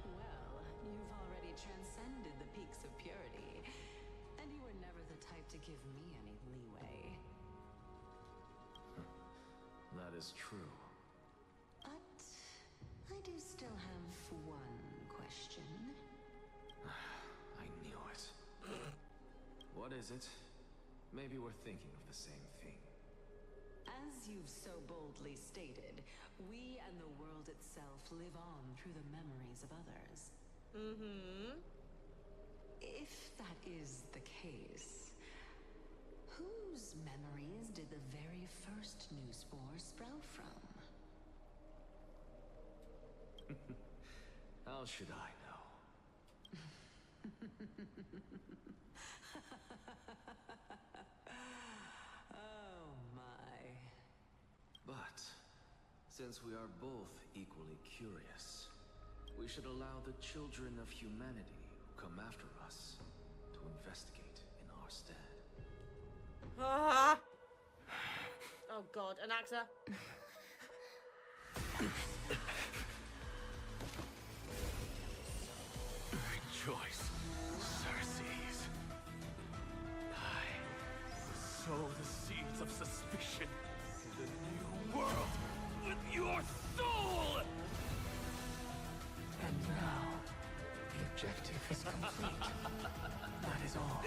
Well, you've already transcended the peaks of purity, and you were never the type to give me any leeway. That is true. But I do still have one question. I knew it. What is it? Maybe we're thinking of the same thing. As you've so boldly stated, we and the world itself live on through the memories of others. Mm-hmm. If that is the case, whose memories did the very first new spore sprout from? How should I know? Oh my. But, since we are both equally curious, we should allow the children of humanity who come after us to investigate in our stead. Ah! Oh god, an actor. Rejoice, Cersei's. I sow the seeds of suspicion in the new world with your soul! And now, the objective is complete. That is all.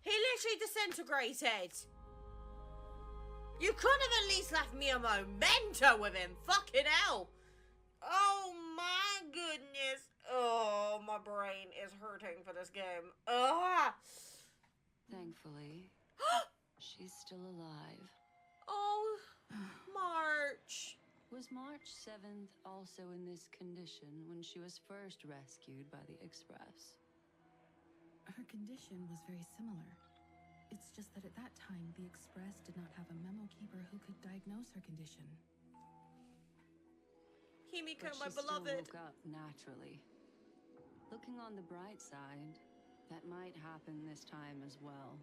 He literally disintegrated. You could have at least left me a memento with him. Fucking hell. Oh my goodness. Oh, my brain is hurting for this game. Ugh. Thankfully, she's still alive. Oh, March. Was March 7th also in this condition when she was first rescued by the Express? Her condition was very similar. It's just that at that time, the Express did not have a memo keeper who could diagnose her condition. Himiko, But my she still beloved. woke up naturally. Looking on the bright side, that might happen this time as well.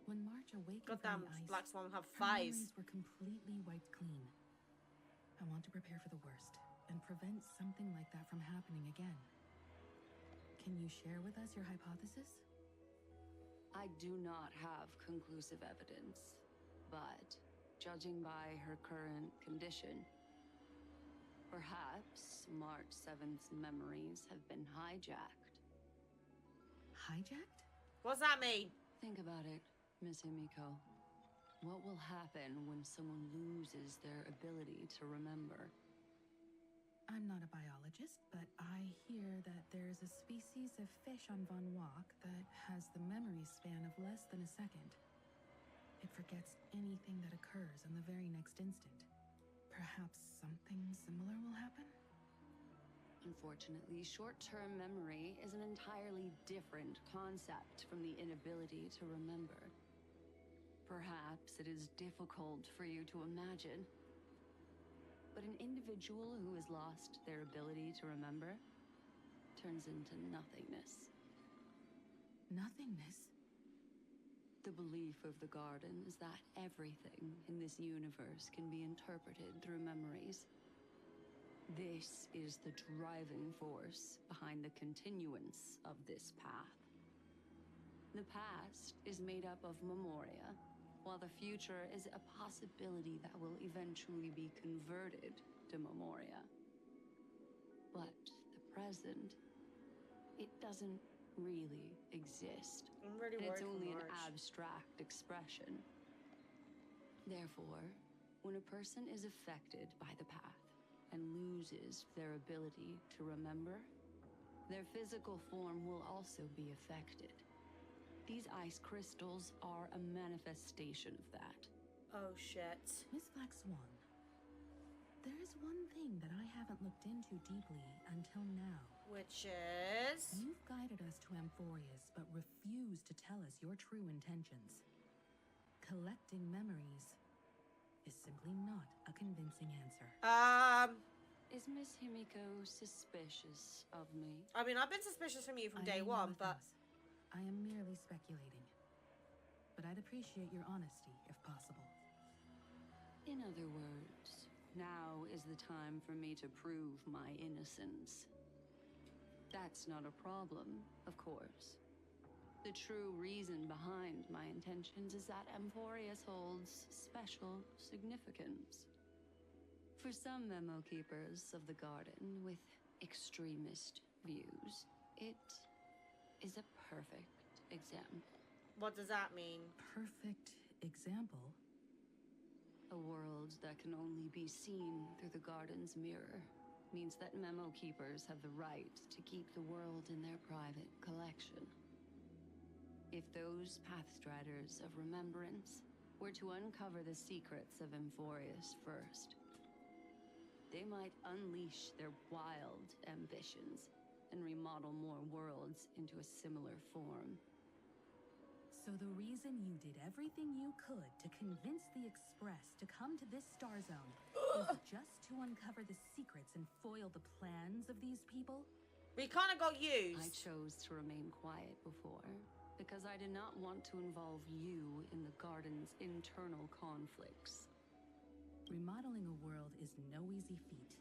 When March awakened Goddamn, from the ice, Black Swan have her thighs. memories were completely wiped clean. I want to prepare for the worst and prevent something like that from happening again. Can you share with us your hypothesis? I do not have conclusive evidence, but judging by her current condition, perhaps March 7th's memories have been hijacked. Hijacked? What's that mean? Think about it, Miss Himiko. What will happen when someone loses their ability to remember? I'm not a biologist, but I hear that there's a species of fish on Von Walk that has the memory span of less than a second. It forgets anything that occurs in the very next instant. Perhaps something similar will happen? Unfortunately, short-term memory is an entirely different concept from the inability to remember. Perhaps it is difficult for you to imagine, but an individual who has lost their ability to remember turns into nothingness. Nothingness? The belief of the Garden is that everything in this universe can be interpreted through memories. This is the driving force behind the continuance of this path. The past is made up of memoria, while the future is a possibility that will eventually be converted to memoria. But the present, it doesn't really exist. I'm really It's worried for only an March. abstract expression. Therefore, when a person is affected by the path and loses their ability to remember, their physical form will also be affected. These ice crystals are a manifestation of that. Oh shit. Miss Black Swan, there is one thing that I haven't looked into deeply until now. Which is... You've guided us to Amphorius, but refused to tell us your true intentions. Collecting memories is simply not a convincing answer. Is Miss Himiko suspicious of me? I mean, I've been suspicious from you from day one, but... I am merely speculating. But I'd appreciate your honesty, if possible. In other words, now is the time for me to prove my innocence. That's not a problem, of course. The true reason behind my intentions is that Amphorius holds special significance. For some memo keepers of the garden with extremist views, it is a perfect example. What does that mean? Perfect example? A world that can only be seen through the garden's mirror means that memo keepers have the right to keep the world in their private collection. If those Pathstriders of Remembrance were to uncover the secrets of Amphorius first, they might unleash their wild ambitions and remodel more worlds into a similar form. So the reason you did everything you could to convince the Express to come to this star zone is just to uncover the secrets and foil the plans of these people? We kind of got used. I chose to remain quiet before, because I did not want to involve you in the garden's internal conflicts. Remodeling a world is no easy feat.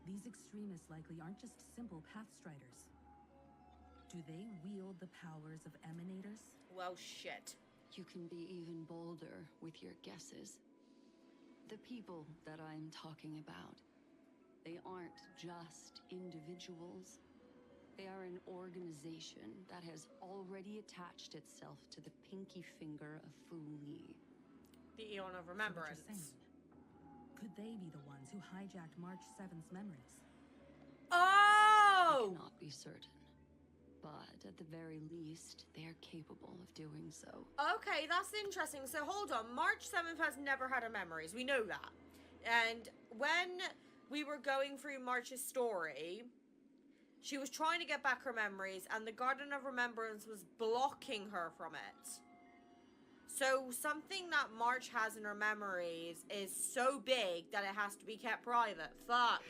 These extremists likely aren't just simple Pathstriders. Do they wield the powers of Emanators? Well, shit. You can be even bolder with your guesses. The people that I'm talking about, they aren't just individuals. They are an organization that has already attached itself to the pinky finger of Fu Li. The Eon of Remembrance. So what you're saying, could they be the ones who hijacked March 7th's memories? Oh! I cannot be certain, but at the very least, they are capable of doing so. Okay, that's interesting. So hold on, March 7th has never had her memories. We know that. And when we were going through March's story, she was trying to get back her memories, and the Garden of Remembrance was blocking her from it. So something that March has in her memories is so big that it has to be kept private. Fuck.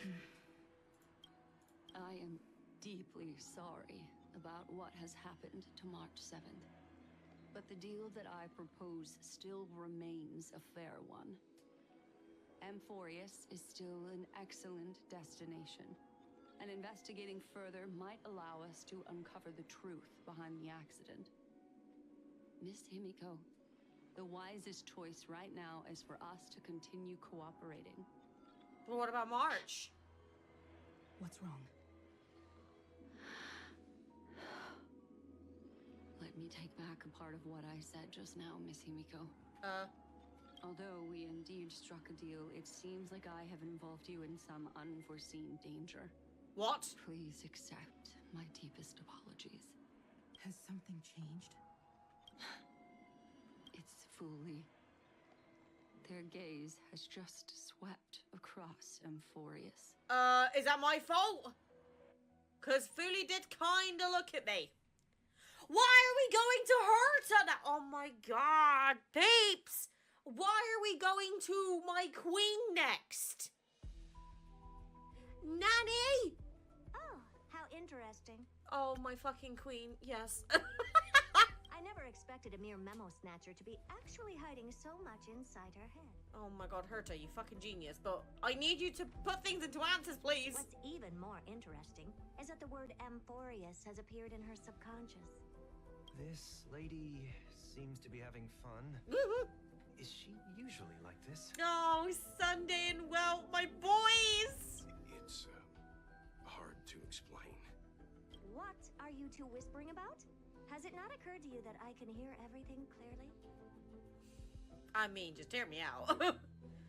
I am deeply sorry about what has happened to March 7th. But the deal that I propose still remains a fair one. Amphorius is still an excellent destination, and investigating further might allow us to uncover the truth behind the accident. Miss Himiko, the wisest choice right now is for us to continue cooperating. But what about March? What's wrong? Let me take back a part of what I said just now, Miss Himiko. Although we indeed struck a deal, it seems like I have involved you in some unforeseen danger. What? Please accept my deepest apologies. Has something changed? It's Fu Li. Their gaze has just swept across Amphorius. Is that my fault? Because Fu Li did kinda look at me. Why are we going to her tonight? Oh my god, peeps! Why are we going to my queen next? Nanny! Oh, how interesting. Oh, my fucking queen, yes. I never expected a mere memo snatcher to be actually hiding so much inside her head. Oh my god, Herta, you fucking genius. But I need you to put things into answers, please. What's even more interesting is that the word Amphorius has appeared in her subconscious. This lady seems to be having fun. Is she usually like this? Oh, Sunday and well, my boys! It's hard to explain. What are you two whispering about? Has it not occurred to you that I can hear everything clearly? I mean, just hear me out.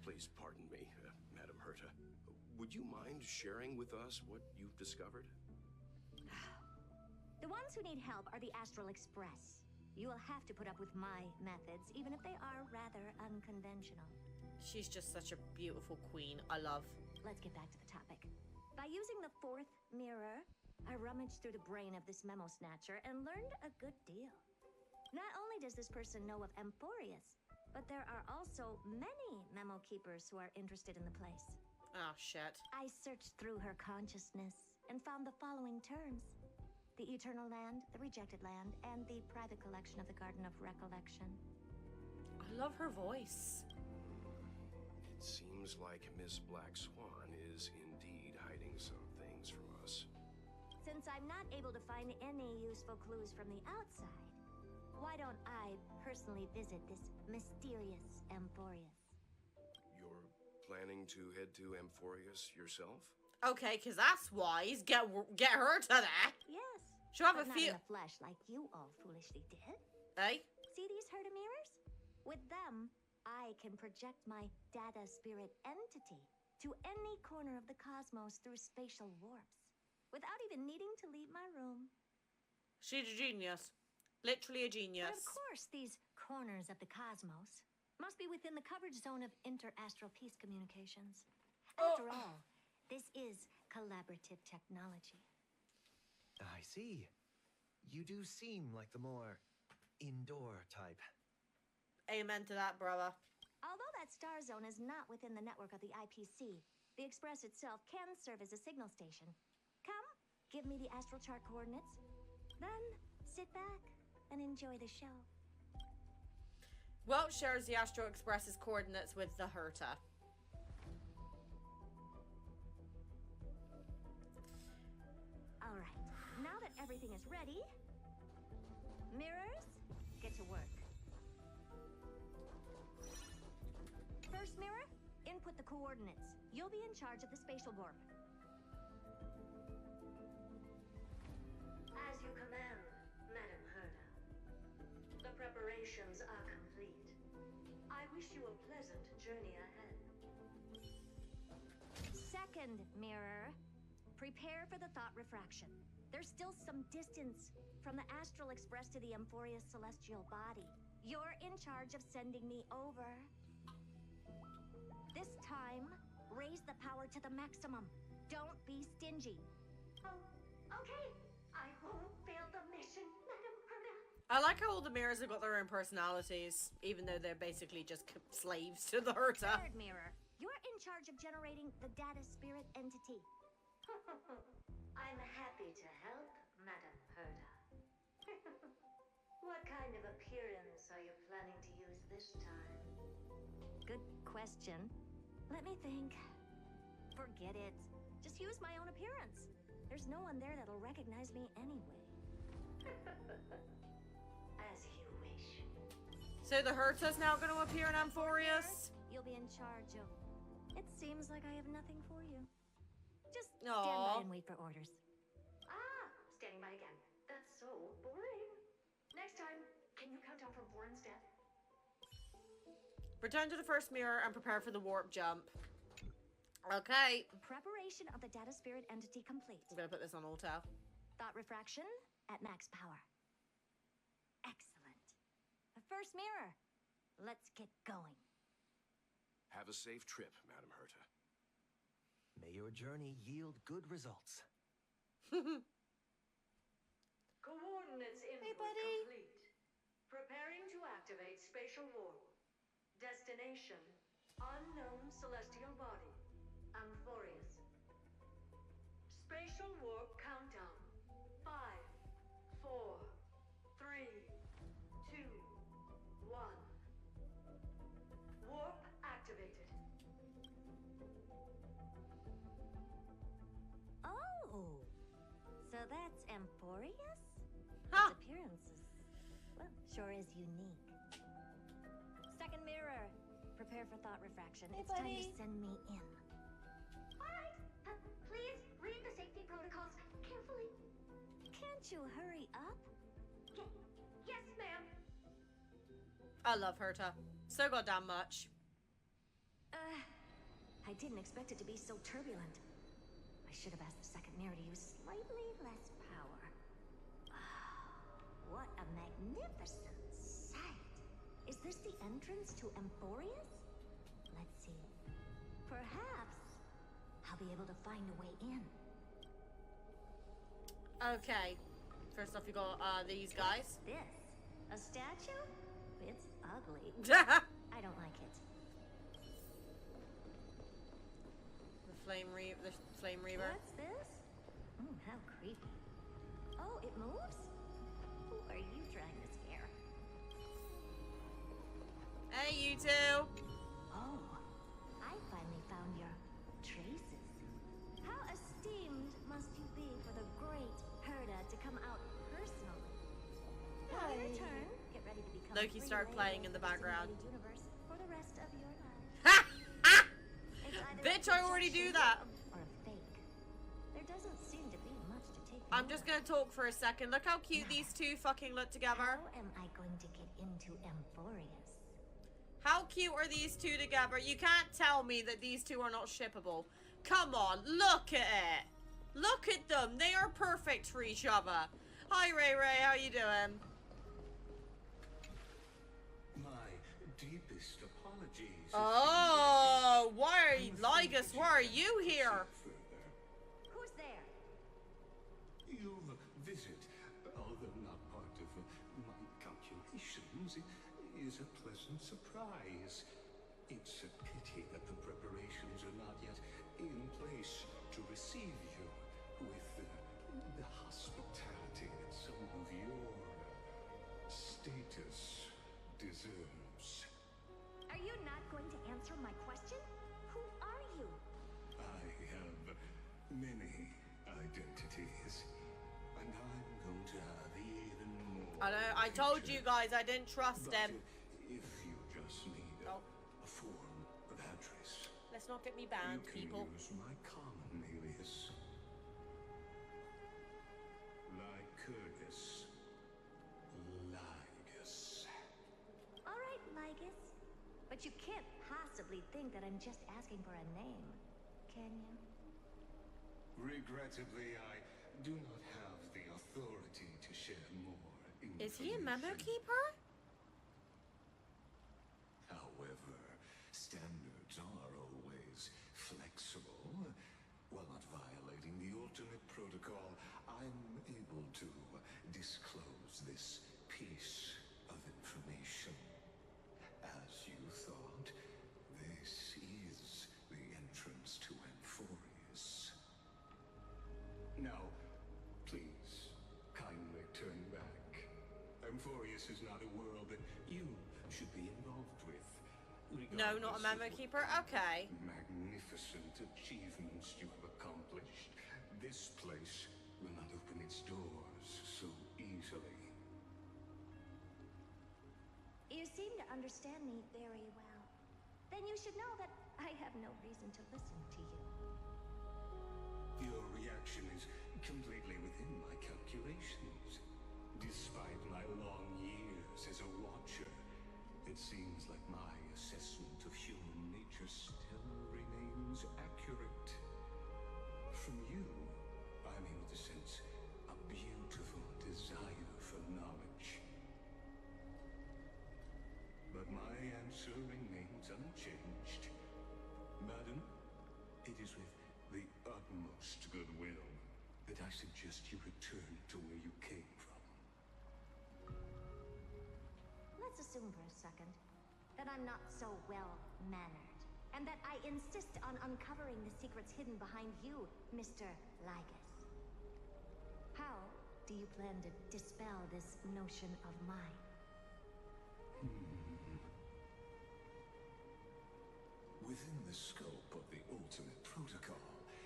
Please pardon me, Madam Herta. Would you mind sharing with us what you've discovered? The ones who need help are the Astral Express. You will have to put up with my methods, even if they are rather unconventional. She's just such a beautiful queen. I love. Let's get back to the topic. By using the fourth mirror, I rummaged through the brain of this memo snatcher and learned a good deal. Not only does this person know of Amphorius, but there are also many memo keepers who are interested in the place. Oh, shit. I searched through her consciousness and found the following terms: the Eternal Land, the Rejected Land, and the private collection of the Garden of Recollection. I love her voice. It seems like Miss Black Swan is indeed hiding some things from us. Since I'm not able to find any useful clues from the outside, why don't I personally visit this mysterious Amphorius? You're planning to head to Amphorius yourself? Okay, because that's wise. Get her to that. Yes. She'll have but a not in feel. the flesh like you all foolishly did. Eh? See these Herta mirrors? With them, I can project my data spirit entity to any corner of the cosmos through spatial warps, without even needing to leave my room. She's a genius. Literally a genius. But of course, these corners of the cosmos must be within the coverage zone of inter-astral peace communications. After all, this is collaborative technology. I see. You do seem like the more indoor type. Amen to that, brother. Although that star zone is not within the network of the IPC, the Express itself can serve as a signal station. Come, give me the astral chart coordinates. Then, sit back and enjoy the show. Well, shares the Astro Express's coordinates with the Herta. Alright, now that everything is ready, mirrors, get to work. First mirror, input the coordinates. You'll be in charge of the spatial warp. As you command, Madam Herta. The preparations are complete. I wish you a pleasant journey ahead. Second mirror, prepare for the thought refraction. There's still some distance from the Astral Express to the Amphorius celestial body. You're in charge of sending me over. This time, raise the power to the maximum. Don't be stingy. Oh, okay. I won't fail the mission, Madam Herta. I like how all the mirrors have got their own personalities, even though they're basically just slaves to the Herta. Third mirror, you're in charge of generating the data spirit entity. I'm happy to help, Madam Herta. What kind of appearance are you planning to use this time? Good question. Let me think. Forget it. Just use my own appearance. There's no one there that'll recognize me anyway. As you wish. So the Herta's now going to appear in Amphorius? You'll be in charge of... It seems like I have nothing for you. Just stand Aww. by and wait for orders. Ah, standing by again. That's so boring. Next time, can you count down from 4 instead? Return to the first mirror and prepare for the warp jump. Okay. Preparation of the data spirit entity complete. I'm going to put this on auto. Thought refraction at max power. Excellent. The first mirror. Let's get going. Have a safe trip, Madam Herta. May your journey yield good results. Coordinates input complete. Preparing to activate spatial warp. Destination, unknown celestial body, Amphorius. Spatial warp countdown. 5, 4, 3, 2, 1. Warp activated. Oh, so that's Amphorius? Huh. Its appearance is, well, sure is unique. Second mirror, prepare for thought refraction. Hey, it's time buddy. to send me in. Alright, please read the safety protocols carefully. Can't you hurry up? Yes, ma'am. I love Herta. So goddamn much. I didn't expect it to be so turbulent. I should have asked the second mirror to use slightly less power. What a magnificent sight. Is this the entrance to Amphorius? Let's see. Perhaps I'll be able to find a way in. Okay. First off, you got these guys. What's this? A statue? It's ugly. I don't like it. The flame reaver. What's this? Oh, how creepy. Oh, it moves? Who are you trying to scare? Hey, you two. Oh, I finally found your traces. How esteemed must you be for the great Herda to come out personally? Now, in return, get ready to become Loki started playing in the background. Universe for the rest of your life. It's either Bitch, I already do that. or a fake. There doesn't seem to be much to take. I'm just gonna talk for a second. Look how cute these two fucking look together. How am I going to get into Amphorius? How cute are these two together? You can't tell me that these two are not shippable. Come on, look at it. Look at them. They are perfect for each other. Hi, Ray Ray. How you doing? My deepest apologies. Oh, why are you, Lygus, why are you here? Who's there? You've visit, although not part of my calculations, is a pleasant surprise. It's a pity that the preparations are not yet in place to receive you with the hospitality that some of your status deserves. Are you not going to answer my question? Who are you? I have many identities, and I'm going to have even more. I know, I told you guys I didn't trust But them. if you just need a form of address, Let's not get me banned, you can people. use my common alias. Lycurgus. Lygus. All right, Lygus. But you can't possibly think that I'm just asking for a name, can you? Regrettably, I do not have the authority to share more information. Is he a memo keeper? However, standards are always flexible. While not violating the ultimate protocol, I'm able to disclose this piece of information. As you thought, this is the entrance to Amphorius. Now, please, kindly turn back. Amphorius is not a world that you should be involved with. No, not a memo keeper? Okay. Magnificent achievements you have accomplished. This place will not open its doors so easily. You seem to understand me very well. Then you should know that I have no reason to listen to you. Your reaction is completely within my calculations. Despite my long years as a watcher, it seems like my assessment of human nature still remains accurate. From you, I'm able to sense a beautiful desire for knowledge. But my answer remains unchanged. Madam, it is with the utmost goodwill that I suggest you return to where you came from. Let's assume for a second that I'm not so well-mannered, and that I insist on uncovering the secrets hidden behind you, Mr. Lygus. How do you plan to dispel this notion of mine? Within the scope of the ultimate protocol,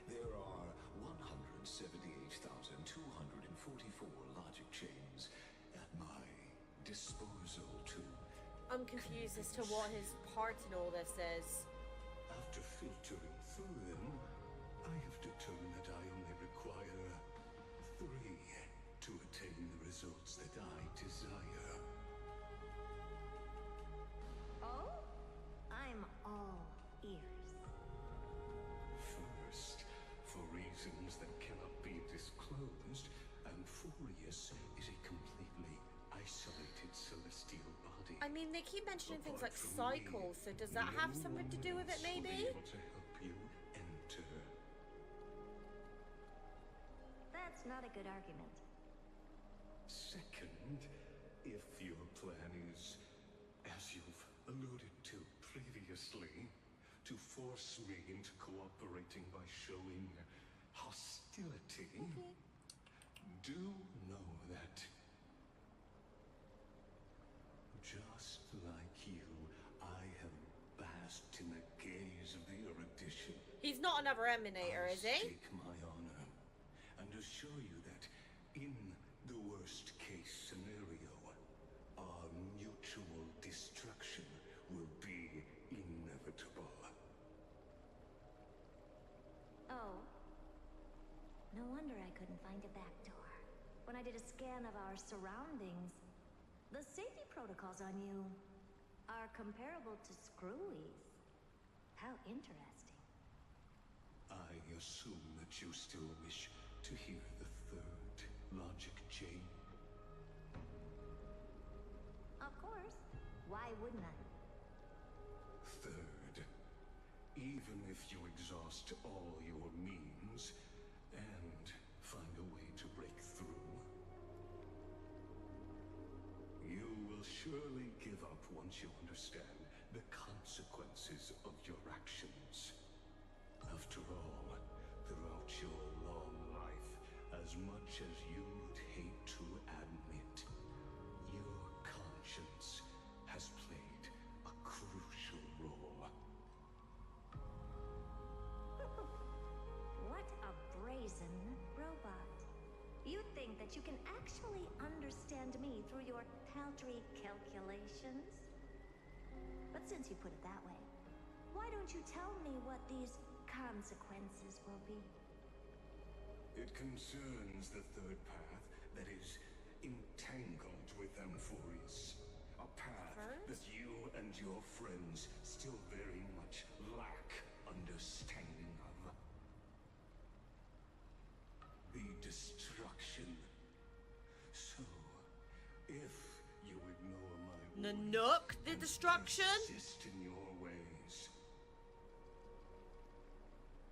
there are 178,244 logic chains at my disposal to... I'm confused as to what his part in all this is. After filtering through them, I have determined that I only require 3 to attain the results that I desire. Oh? I'm all ears. First, for reasons that cannot be disclosed, Amphorius is a completely isolated celestial body. I mean, they keep mentioning things like cycles, so does that have something to do with it, maybe? Able to help you enter. That's not a good argument. Second, if your plan is, as you've alluded to previously, to force me into cooperating by showing hostility, do know that, just like you, I have basked in the gaze of the erudition. He's not another Emanator, is he? Stake my honor and assure you that in the worst case scenario, our mutual destruction will be inevitable. Oh. No wonder I couldn't find a back door. When I did a scan of our surroundings, the safety protocols on you are comparable to Screwy's. How interesting. I assume that you still wish to hear the third logic chain. Of course. Why wouldn't I? Third, even if you exhaust all your means and find a way to break through, you will surely give up once you understand the consequences of your actions. After all, throughout your long life, as much as you'd hate to admit, your conscience has played a crucial role. What a brazen robot. You think that you can actually understand me through your paltry calculations? But since you put it that way, why don't you tell me what these consequences will be? It concerns the third path that is entangled with Amphorius. A path that you and your friends still very much lack understanding of. The destruction. So, if you ignore my Nanook, the destruction? persist in your ways,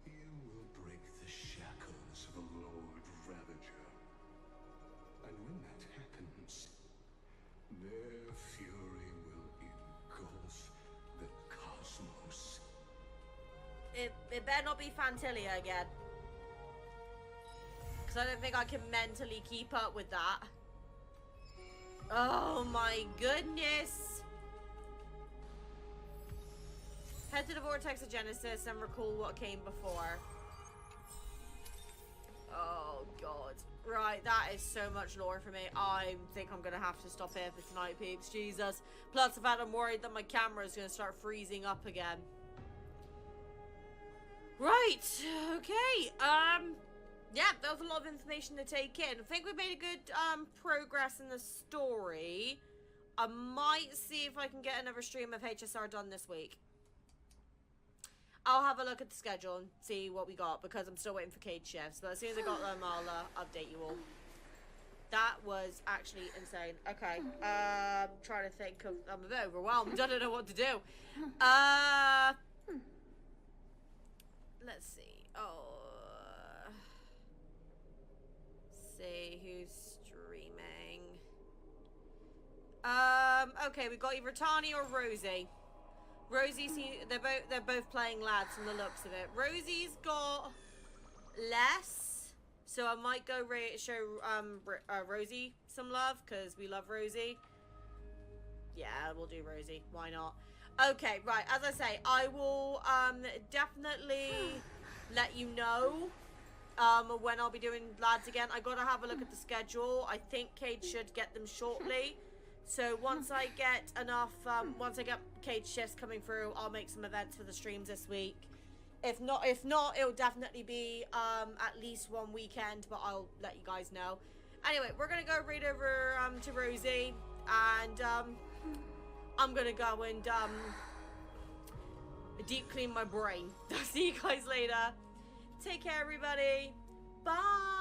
you will break the shackles of a Lord Ravager. And when that happens, their fury will engulf the cosmos. It better not be Fantilia again. Because I don't think I can mentally keep up with that. Oh my goodness. Head to the Vortex of Genesis and recall what came before. Oh god. Right, that is so much lore for me. I think I'm gonna have to stop here for tonight, peeps. Jesus. Plus the fact I'm worried that my camera is gonna start freezing up again. Right, okay. Yeah, that was a lot of information to take in. I think we made a good progress in the story. I might see if I can get another stream of HSR done this week. I'll have a look at the schedule and see what we got, because I'm still waiting for Cade shifts. But as soon as I got them, I'll update you all. That was actually insane. Okay, trying to think of, I'm a bit overwhelmed. I don't know what to do. Let's see. See who's streaming. Okay, we got either Tani or Rosie. Rosie, they're both playing lads from the looks of it. Rosie's got less, so I might go show Rosie some love, because we love Rosie. Yeah, we'll do Rosie. Why not? Okay, right. As I say, I will definitely let you know when I'll be doing lads again. I gotta have a look at the schedule. I think Cade should get them shortly. So once I get enough, once I get Cade shifts coming through, I'll make some events for the streams this week. If not, it'll definitely be at least one weekend, but I'll let you guys know. Anyway, we're gonna go read over to Rosie, and I'm gonna go and deep clean my brain. I'll see you guys later. Take care, everybody. Bye.